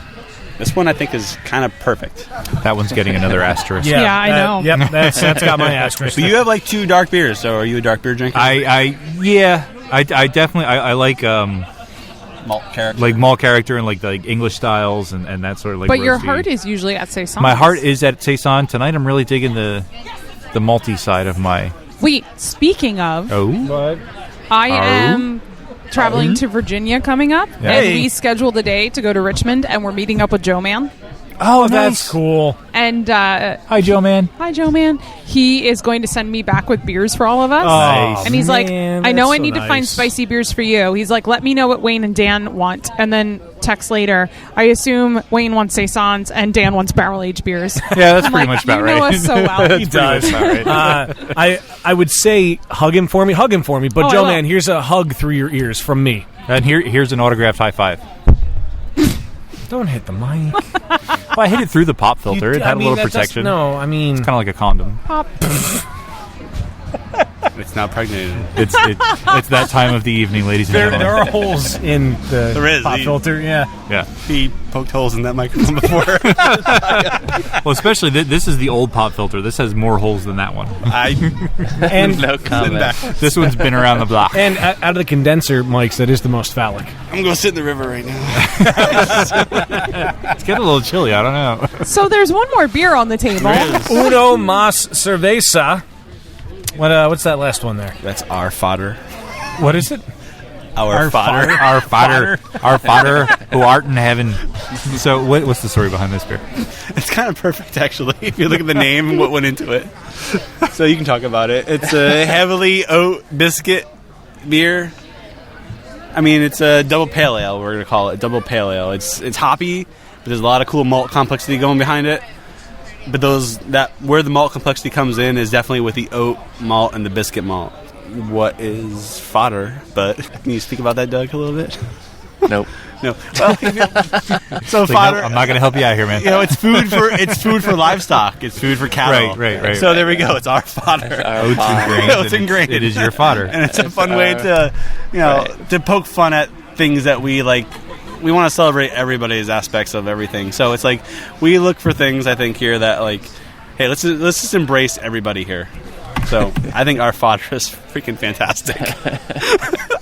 this one I think is kind of perfect. That one's getting another asterisk. Yeah, I know. Yep, that's got my asterisk. But you have 2 dark beers, so are you a dark beer drinker? I definitely I like malt character. Like malt character and the English styles and that sort of But roasty. your heart is usually at Saison. My heart is at Saison. Tonight I'm really digging the malty side of my. Wait, speaking of, I am traveling to Virginia coming up, and we scheduled a day to go to Richmond, and we're meeting up with Joe Man. Oh, that's cool. And hi, Joe Man. Hi, Joe Man. He is going to send me back with beers for all of us. Nice. And he's like, I know I need to find nice. spicy beers for you. He's like, let me know what Wayne and Dan want. And then text later, I assume Wayne wants Saisons and Dan wants barrel-aged beers. Yeah, that's pretty much about you right. know us so well. He does. Right. I would say hug him for me. But I Joe will. Man, here's a hug through your ears from me. And here's an autographed high five. Don't hit the mic. Well, I hit it through the pop filter. It had a little protection. It's kind of like a condom. Pop. It's not pregnated. It's that time of the evening, ladies and gentlemen. There are holes in the There is. pop filter. Yeah. He poked holes in that microphone before. Well, especially this is the old pop filter. This has more holes than that one. And No comment. This one's been around the block. and out of the condenser mics, that is the most phallic. I'm going to sit in the river right now. It's getting a little chilly. I don't know. So there's one more beer on the table. Uno más cerveza. What's that last one there? That's our fodder. What is it? Our fodder. Our fodder who art in heaven. So what's the story behind this beer? It's kind of perfect, actually, if you look at the name and what went into it. So you can talk about it. It's a heavily oat biscuit beer. I mean, it's a double pale ale, we're going to call it. Double pale ale. It's hoppy, but there's a lot of cool malt complexity going behind it. But where the malt complexity comes in is definitely with the oat malt and the biscuit malt. What is fodder? But can you speak about that, Doug, a little bit? Nope. No. Well, so fodder. I'm not going to help you out here, man. It's food for livestock. It's food for cattle. Right. So there we go. It's our fodder. Oats and grains. Oats and grains. It is your fodder. And it's a fun way to, to poke fun at things that we like. We want to celebrate everybody's aspects of everything. So it's we look for things, I think, here that hey, let's just embrace everybody here. So I think our fodder is freaking fantastic.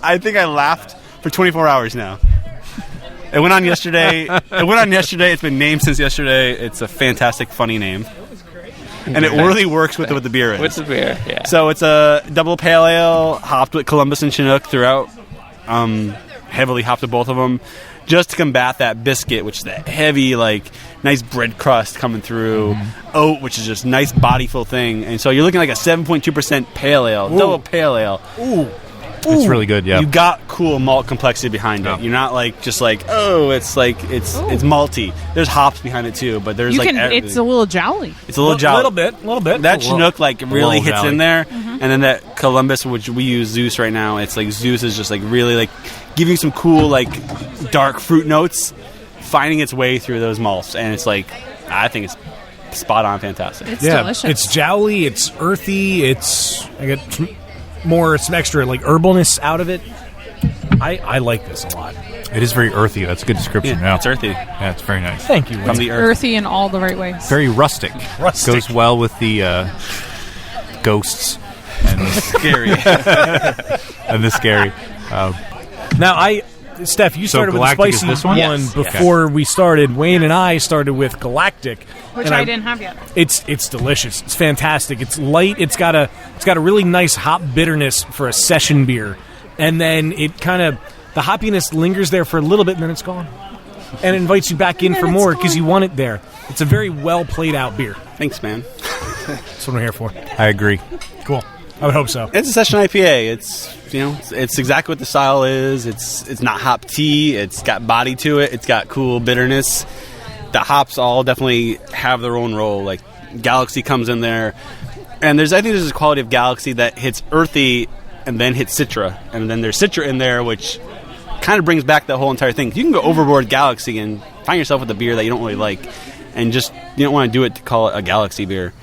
I think I laughed for 24 hours now. It went on yesterday. It's been named since yesterday. It's a fantastic, funny name. and it really works with what the beer is. With the beer, yeah. So it's a double pale ale, hopped with Columbus and Chinook throughout, heavily hopped with both of them, just to combat that biscuit, which is that heavy, like, nice bread crust coming through, oat, which is just nice bodyful thing. And so you're looking like a 7.2% pale ale, double pale ale. Ooh. It's really good, yeah. You got cool malt complexity behind it. You're not like just like, oh, it's malty. There's hops behind it too, but there's everything. It's a little jowly. It's a little jowly. A little bit. That Chinook like really hits jowly. in there, and then that Columbus, which we use Zeus right now. It's like Zeus is just like really like giving some cool like dark fruit notes, finding its way through those malts, and it's like I think it's spot on, fantastic. It's delicious. It's jowly. It's earthy. I get some extra like herbalness out of it. I like this a lot. It is very earthy. That's a good description. Yeah, It's earthy. Yeah, it's very nice. Thank you. From the earth. Earthy in all the right ways. Very rustic. Goes well with the ghosts and Scary. and the scary. Now, Steph, you started with the Galactic is spicy this one? one Yes. before we started. Wayne and I started with Galactic, Which and I didn't have yet. It's delicious. It's fantastic. It's light. It's got a really nice hop bitterness for a session beer, and then it kind of the hoppiness lingers there for a little bit, and then it's gone, and it invites you back in for more because you want it there. It's a very well played out beer. Thanks, man. That's what I'm here for. I agree. Cool. I would hope so. It's a session IPA. It's exactly what the style is. It's not hop tea. It's got body to it. It's got cool bitterness. The hops all definitely have their own role. Like Galaxy comes in there, and I think there's a quality of Galaxy that hits earthy and then hits Citra, and then there's Citra in there, which kind of brings back the whole entire thing. You can go overboard Galaxy and find yourself with a beer that you don't really like, and just you don't want to do it to call it a Galaxy beer.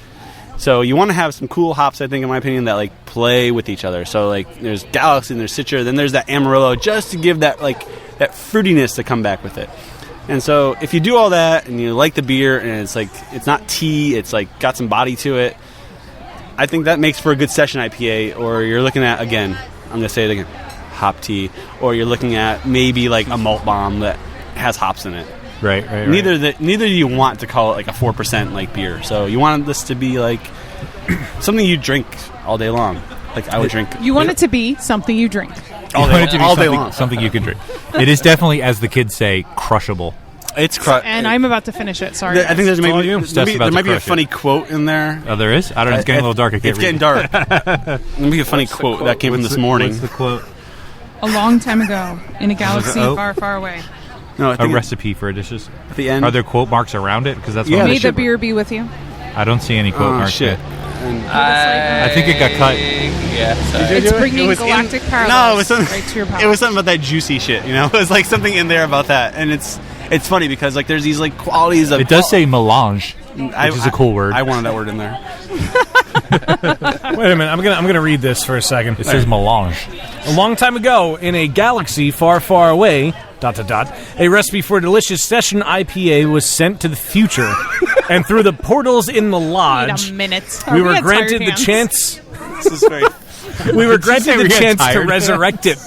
So you want to have some cool hops, I think, in my opinion, that like play with each other. So like there's Galaxy and there's Citra, then there's that Amarillo, just to give that like that fruitiness to come back with it. And so if you do all that and you like the beer and it's like it's not tea, it's like got some body to it, I think that makes for a good session IPA. Or you're looking at, again, I'm going to say it again, hop tea, or you're looking at maybe like a malt bomb that has hops in it. Right. Neither do you want to call it like a 4% like beer. So you want this to be like something you drink all day long. Like I would drink. You want it to be something you drink. all day long. Something you can drink. It is definitely, as the kids say, crushable. It's And I'm about to finish it. Sorry. I think there's all you. there might be a crush funny quote in there. Oh, there is? I don't know. It's getting a little dark. I can't It's getting read dark. Maybe a funny quote that came in this morning. What's the quote? A long time ago, in a galaxy Oh. far, far away. No, I A think recipe for dishes. at the end. Are there quote marks around it? Because that's Yeah, what there May the should be. beer be with you. I don't see any quote Oh marks shit! yet. I think it got cut. Yeah, sorry. It's bringing It was galactic No, it parallels was something. right to your palate. It was something about that juicy shit. You know, it was like something in there about that, and it's funny because like there's these like qualities of. It does say melange, which is a cool word. I wanted that word in there. Wait a minute. I'm gonna read this for a second. It says melange. A long time ago, in a galaxy far, far away, ... a recipe for a delicious session IPA was sent to the future, and through the portals in the Wait lodge, a minute. we Are were at granted Tired the chance. This is very. We were granted say the we had chance to tired resurrect it.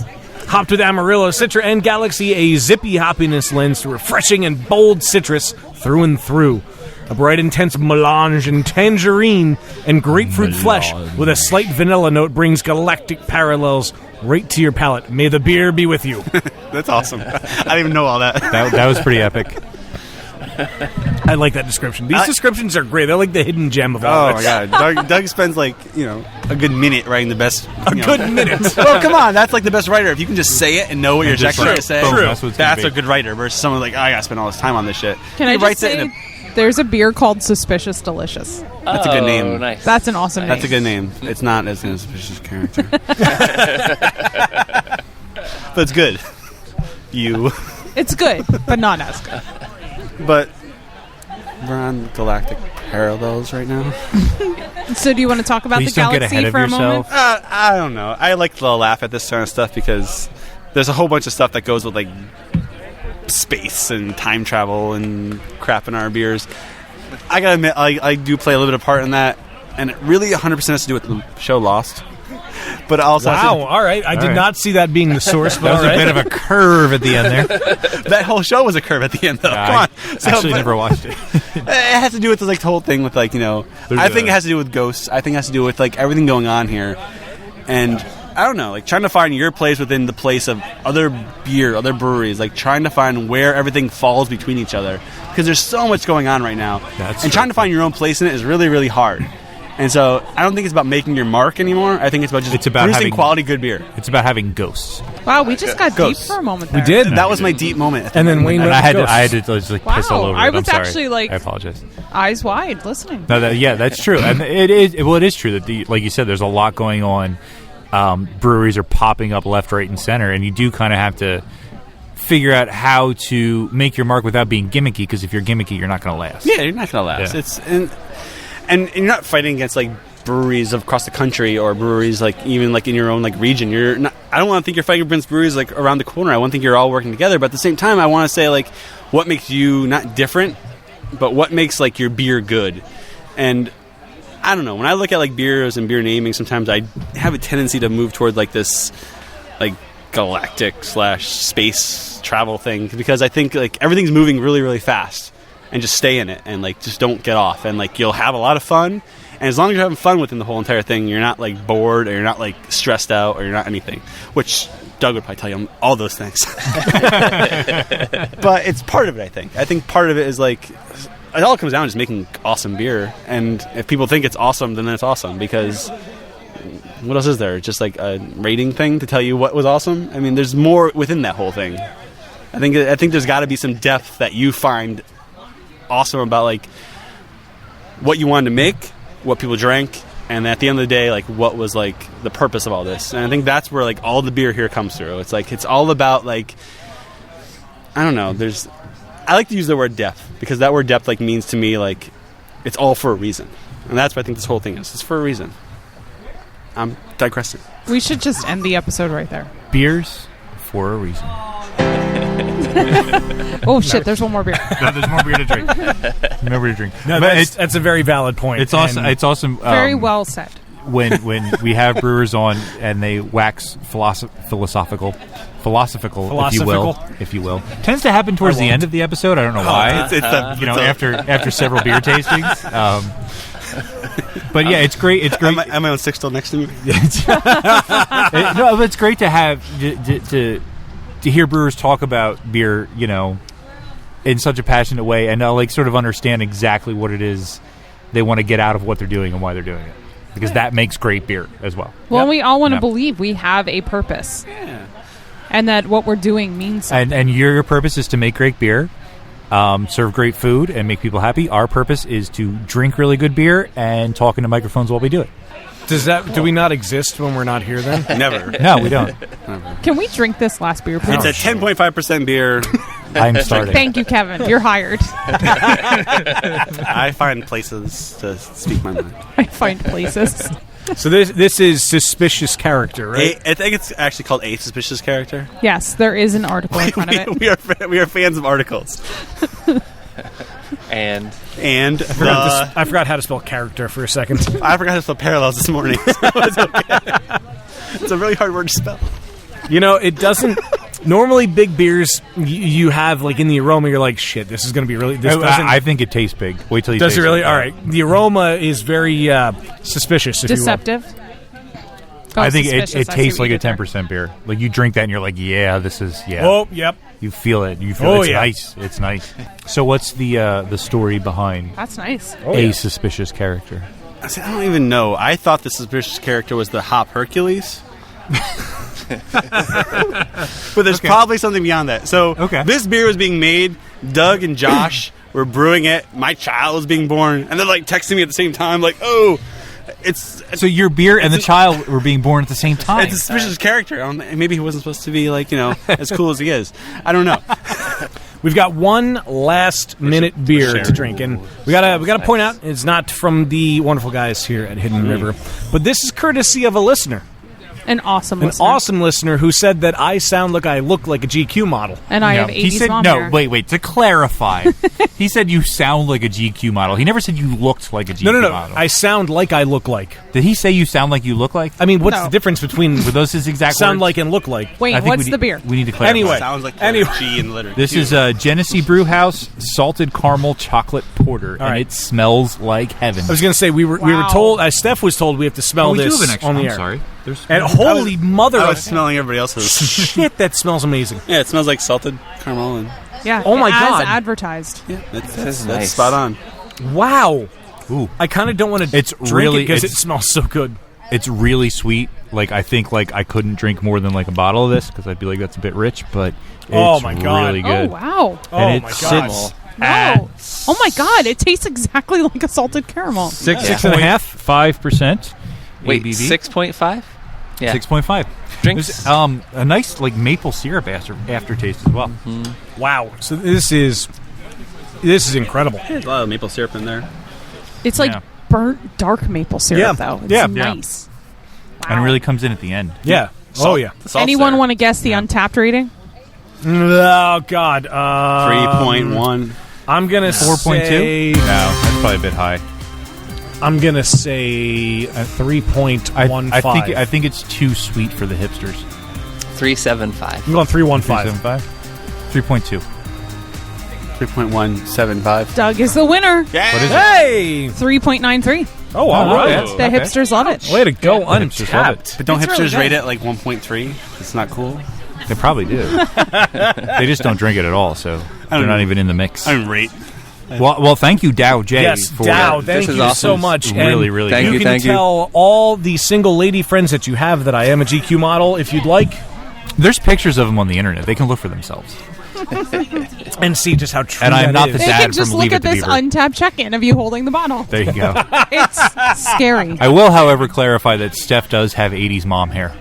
Hopped with Amarillo, Citra, and Galaxy, a zippy hoppiness lends to refreshing and bold citrus through and through. A bright, intense melange and tangerine and grapefruit flesh with a slight vanilla note brings galactic parallels right to your palate. May the beer be with you. That's awesome. I didn't even know all that. That was pretty epic. I like that description. These descriptions are great. They're like the hidden gem of all Oh this. my god, Doug spends like a good minute writing the best. A good minute. Well, come on, that's like the best writer. If you can just say it and know what you're just actually like, going to say, boom, that's what it's gonna that's be. a good writer. Versus someone like, I got to spend all this time on this shit. Can He I just writes it say, in there's a beer called Suspicious Delicious. That's a good name. Nice. That's an awesome name. That's a good name. It's not as an suspicious character, but it's good. It's good, but not as good. But we're on galactic parallels right now. So do you want to talk about Please the don't get galaxy ahead of for a yourself. moment? I don't know. I like to laugh at this kind of stuff because there's a whole bunch of stuff that goes with like space and time travel and crap in our beers. I gotta admit, I do play a little bit of part in that, and it really 100% has to do with the show Lost. but also Wow, all right. I did not see that being the source, but That was all right. a bit of a curve at the end there. that whole show was a curve at the end, though. Come on. I actually but- never watched it. It has to do with like the whole thing with like I think it has to do with ghosts. I think it has to do with like everything going on here, and I don't know, like trying to find your place within the place of other beer, other breweries, like trying to find where everything falls between each other because there's so much going on right now, and trying to find your own place in it is really, really hard. And so I don't think it's about making your mark anymore. I think it's about just producing having quality, good beer. It's about having ghosts. Wow, we just got Ghosts. deep for a moment there. We did. That was my deep moment. And then Wayne And went I had with to ghosts. just like Wow, piss all over I it. was I'm sorry. actually, like- I apologize. Eyes wide, listening. No, yeah, that's true, and it is. Well, it is true that like you said, there's a lot going on. Breweries are popping up left, right, and center, and you do kind of have to figure out how to make your mark without being gimmicky. Because if you're gimmicky, you're not going to last. Yeah, you're not going to last. Yeah. It's and you're not fighting against like breweries across the country or breweries like even like in your own like region. You're not. I don't want to think you're fighting against breweries like around the corner. I want to think you're all working together. But at the same time, I want to say like what makes you not different, but what makes like your beer good. And I don't know. When I look at like beers and beer naming, sometimes I have a tendency to move toward like this like galactic / space travel thing because I think like everything's moving really, really fast. And just stay in it and like just don't get off and like you'll have a lot of fun. And as long as you're having fun within the whole entire thing, you're not like bored or you're not like stressed out or you're not anything. Which Doug would probably tell you all those things. But it's part of it, I think. I think part of it is like it all comes down to just making awesome beer. And if people think it's awesome, then it's awesome because what else is there? Just like a rating thing to tell you what was awesome? I mean, there's more within that whole thing. I think there's got to be some depth that you find awesome about like what you wanted to make, what people drank, and at the end of the day, like what was like the purpose of all this. And I think that's where like all the beer here comes through. It's like it's all about like I don't know. I like to use the word depth because that word depth like means to me like it's all for a reason, and that's what I think this whole thing is. It's for a reason. I'm digressing. We should just end the episode right there. Beers for a reason. Oh, shit, there's one more beer. No, there's more beer to drink. More beer to drink. No, But that's a very valid point. It's awesome. It's awesome. Very well said. When we have brewers on and they wax philosophical, if you will, tends to happen towards the end of the episode. I don't know why. After several beer tastings. But yeah, it's great. It's great. Am I on six still next to me? No, but it's great to have to hear brewers talk about beer, in such a passionate way, and like sort of understand exactly what it is they want to get out of what they're doing and why they're doing it, because that makes great beer as well. Well, we all want to believe we have a purpose, and that what we're doing means something. And your purpose is to make great beer, serve great food, and make people happy. Our purpose is to drink really good beer and talk into microphones while we do it. Do we not exist when we're not here then? Never. No, we don't. Can we drink this last beer, please? It's a 10.5% beer. I'm starting. Thank you, Kevin. You're hired. I find places to speak my mind. I find places. So this is Suspicious Character, right? I think it's actually called A Suspicious Character. Yes, there is an article in front of it. We are fans of articles. And I forgot how to spell character for a second. I forgot to spell parallels this morning. So it's okay. It's a really hard word to spell. It doesn't. Normally, big beers you have like in the aroma, you're like, shit, this is going to be really. This doesn't. I think it tastes big. Wait till you Does taste it really? it. All right. The aroma is very suspicious. If Deceptive. Oh, I think it suspicious. I see tastes what like you a did there. 10% beer. Like you drink that and you're like, yeah, this is Oh, yep. You feel it. You feel it's yeah. nice. It's nice. So what's the story behind That's nice. A Suspicious Character? I don't even know. I thought the Suspicious Character was the Hop Hercules. But there's probably something beyond that. So this beer was being made. Doug and Josh were brewing it. My child was being born. And they're like texting me at the same time like, oh, it's so your beer and the child were being born at the same time. It's a suspicious character. Maybe he wasn't supposed to be like, as cool as he is. I don't know. We've got one last minute beer to drink, and we gotta point out it's not from the wonderful guys here at Hidden River, but this is courtesy of a listener. An awesome An listener. awesome listener who said that I sound like I look like a GQ model. And I No, have 80s he said mom no. hair. Wait. To clarify, he said you sound like a GQ model. He never said you looked like a GQ No. model. I sound like I look like. Did he say you sound like you look like? I mean, what's No. the difference between Were those his exact sound words? like and look like? Wait, I think what's we the need- beer? We need to clarify. Anyway. Sounds like Anyway. G in the letter. This Q. is Genesee Brew House salted caramel chocolate porter, and right. it smells like heaven. I was going to say we were Wow. told. Steph was told we have to smell Oh, we do this have an extra. on the I'm air. sorry. There's And holy mother! I of was smelling everybody else's. shit, that smells amazing. Yeah, it smells like salted caramel. And Yeah. Oh my as God. advertised. yeah, is that's nice. spot on. Wow. Ooh. I kind of don't want to It's drink really- it because it it's- smells so good. It's really sweet. Like I think like I couldn't drink more than like a bottle of this because I'd be like that's a bit rich. But it's Oh, my God. really Oh, good. wow. Oh And my it God. sits No. Oh, my God. It tastes exactly like a salted caramel. 6.5%. 5%. Wait, ABV. 6.5? Yeah. 6.5. Drinks. There's, a nice like maple syrup aftertaste as well. Wow. So this is incredible. There's a lot of maple syrup in there. It's like Yeah. burnt dark maple syrup, Yeah. though. It's Yeah. nice. And it really comes in at the end. Yeah. Oh yeah. The salt's Anyone there. want to guess the Untappd rating? Oh God. 3.1. I'm gonna 4.2? say. No, that's probably a bit high. I'm gonna say 3.15. I think it's too sweet for the hipsters. 3.75. I'm going 3.15. 3.75? 3.2. 3.175. Doug is the winner. What is it? Hey! 3.93. Oh, all right. okay. The hipsters love it. Way to go, Yeah, hipsters love Untappd. But don't It's hipsters really rate good. it like 1.3? It's not cool. They probably do. They just don't drink it at all, so they're not even in the mix. I don't rate. Well, thank you, Dow J. Yes, for Dow, thank This is you awesome. so much. Really, And really Thank good. you you, can thank you. tell all the single lady friends that you have that I am a GQ model if you'd like, There's pictures of them on the internet. They can look for themselves. and see just how true And I'm that not is. the They dad can just from look Leave It at to this Beaver. Untappd check-in of you holding the bottle. There you go. It's scary. I will, however, clarify that Steph does have 80s mom hair.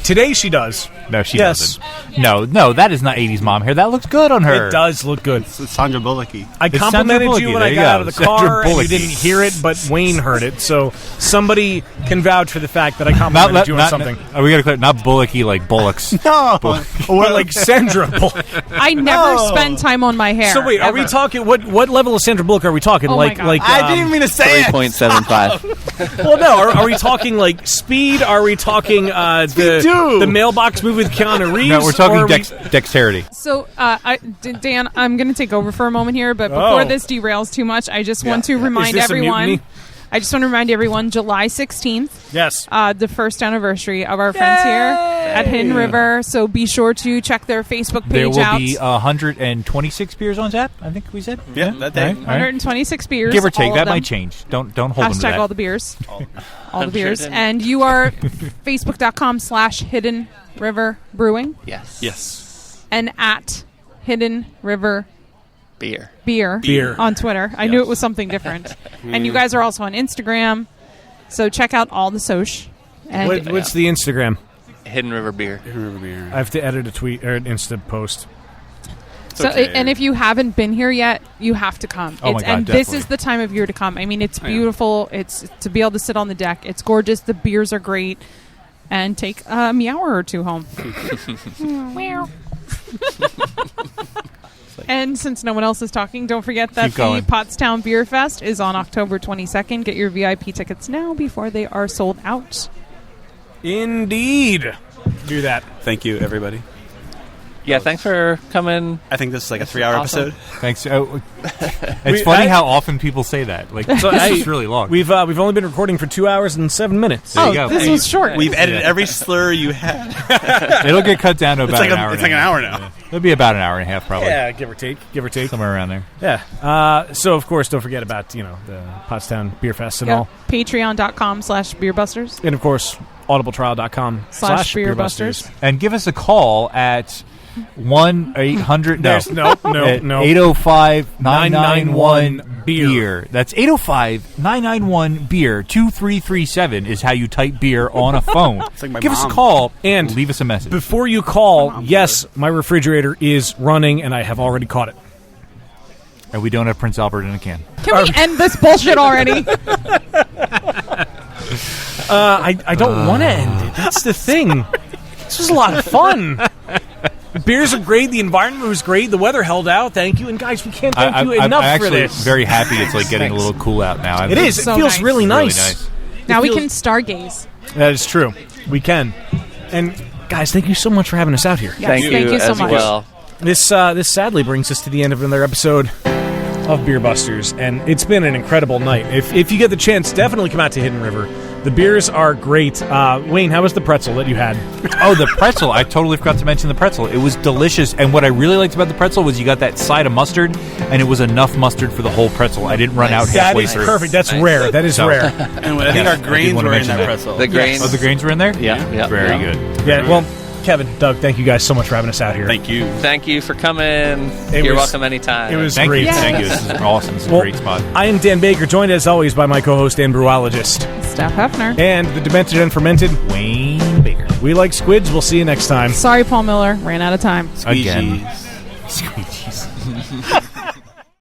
Today she does. No, she Yes. doesn't. No, that is not 80s mom hair. That looks good on her. It does look good. It's Sandra Bullocky. I It's complimented Sandra you Bullocky. when There I you got go. out of the Sandra car, and you Bullocky. didn't hear it, but Wayne heard it. So somebody can vouch for the fact that I Not, complimented you on not, something. we got to clear. Not Bullocky like Bullocks. No, or like Sandra Bullock. I never spend time on my hair. So wait, are we ever. talking? What level of Sandra Bullock are we talking? Oh my God. I didn't mean to say it. 3.75. Well, no. Are we talking like Speed? Are we talking the mailbox movie with Keanu Reeves? No, we're Or talking are we- dexterity. So, Dan, I'm going to take over for a moment here, but before Oh. this derails too much, I just want to remind Is this a everyone. mutiny? I just want to remind everyone, July 16th, Yes. the first anniversary of our friends here at Hidden River. So be sure to check their Facebook There page will out. be 126 beers on tap. I think we said. Yeah, that day. All right. 126 beers. Give or take, all that of them. might change. Don't hold them to Hashtag that. all the beers. All the beers. 100 And you are facebook.com/Hidden River Brewing Yes. Yes. and at Hidden River Beer. Beer. on Twitter. I knew it was something different. And you guys are also on Instagram. So check out all the soch. And What's the Instagram? Hidden River Beer. I have to edit a tweet or an Insta post. so okay. and if you haven't been here yet, you have to come. Oh my God, and this definitely. is the time of year to come. I mean, it's beautiful. It's to be able to sit on the deck. It's gorgeous. The beers are great. And take a meower or two home. Meow. And since no one else is talking, don't forget that Keep going. the Pottstown Beer Fest is on October 22nd. Get your VIP tickets now before they are sold out. Indeed. Do that. Thank you, everybody. Yeah, thanks for coming. I think this is like a 3-hour awesome. episode. Thanks. It's funny how often people say that. Like, So this is really long. We've only been recording for 2 hours and 7 minutes. There you go. This was short. We've edited every slur you had. It'll get cut down to about an hour. It's like an hour now. It'll be about an hour and a half, probably. Yeah, give or take. Somewhere around there. Yeah. So of course, don't forget about the Pottstown Beer Fest and all, Patreon.com/beerbusters. and of course, audibletrial.com/beerbusters. And give us a call at 1-800. There's no. 805-991 beer. beer. That's 805-991 beer. 2337 is how you type beer on a phone. like my Give us a mom. call And leave us a message. Before you call, yes, my refrigerator is running, and I have already caught it. And we don't have Prince Albert in a can. Can we end this bullshit already? I don't want to end it. That's the thing. This was a lot of fun. The beers are great. The environment was great. The weather held out. Thank you. And guys, we can't thank you enough I'm for actually this. very happy it's like getting a little cool out now. It is. It so feels nice. really Really nice. Now we feels- can stargaze. That is true. We can. And guys, thank you so much for having us out here. Yes, thank you so as much. well. This sadly brings us to the end of another episode of Beer Busters, and it's been an incredible night. If you get the chance, definitely come out to Hidden River. The beers are great. Wayne, how was the pretzel that you had? Oh, the pretzel. I totally forgot to mention the pretzel. It was delicious. And what I really liked about the pretzel was you got that side of mustard, and it was enough mustard for the whole pretzel. I didn't run out That halfway is through. perfect. That's Nice. rare. That is So- rare. And I think our grains wanna were in mention that that. pretzel. The grains. Oh, the grains were in there? Yeah. Very good. Yeah, well, Kevin, Doug, thank you guys so much for having us out here. Thank you. Thank you for coming. It You're was- welcome anytime. It was Thank great. you. Thank you. This is awesome. This is a Well, great spot. I am Dan Baker, joined as always by my co-host and brewologist, Steph Hefner. and the demented and fermented. Wayne Baker. We like squids. We'll see you next time. Sorry, Paul Miller. Ran out of time. Again. Squeegees. Squeegees.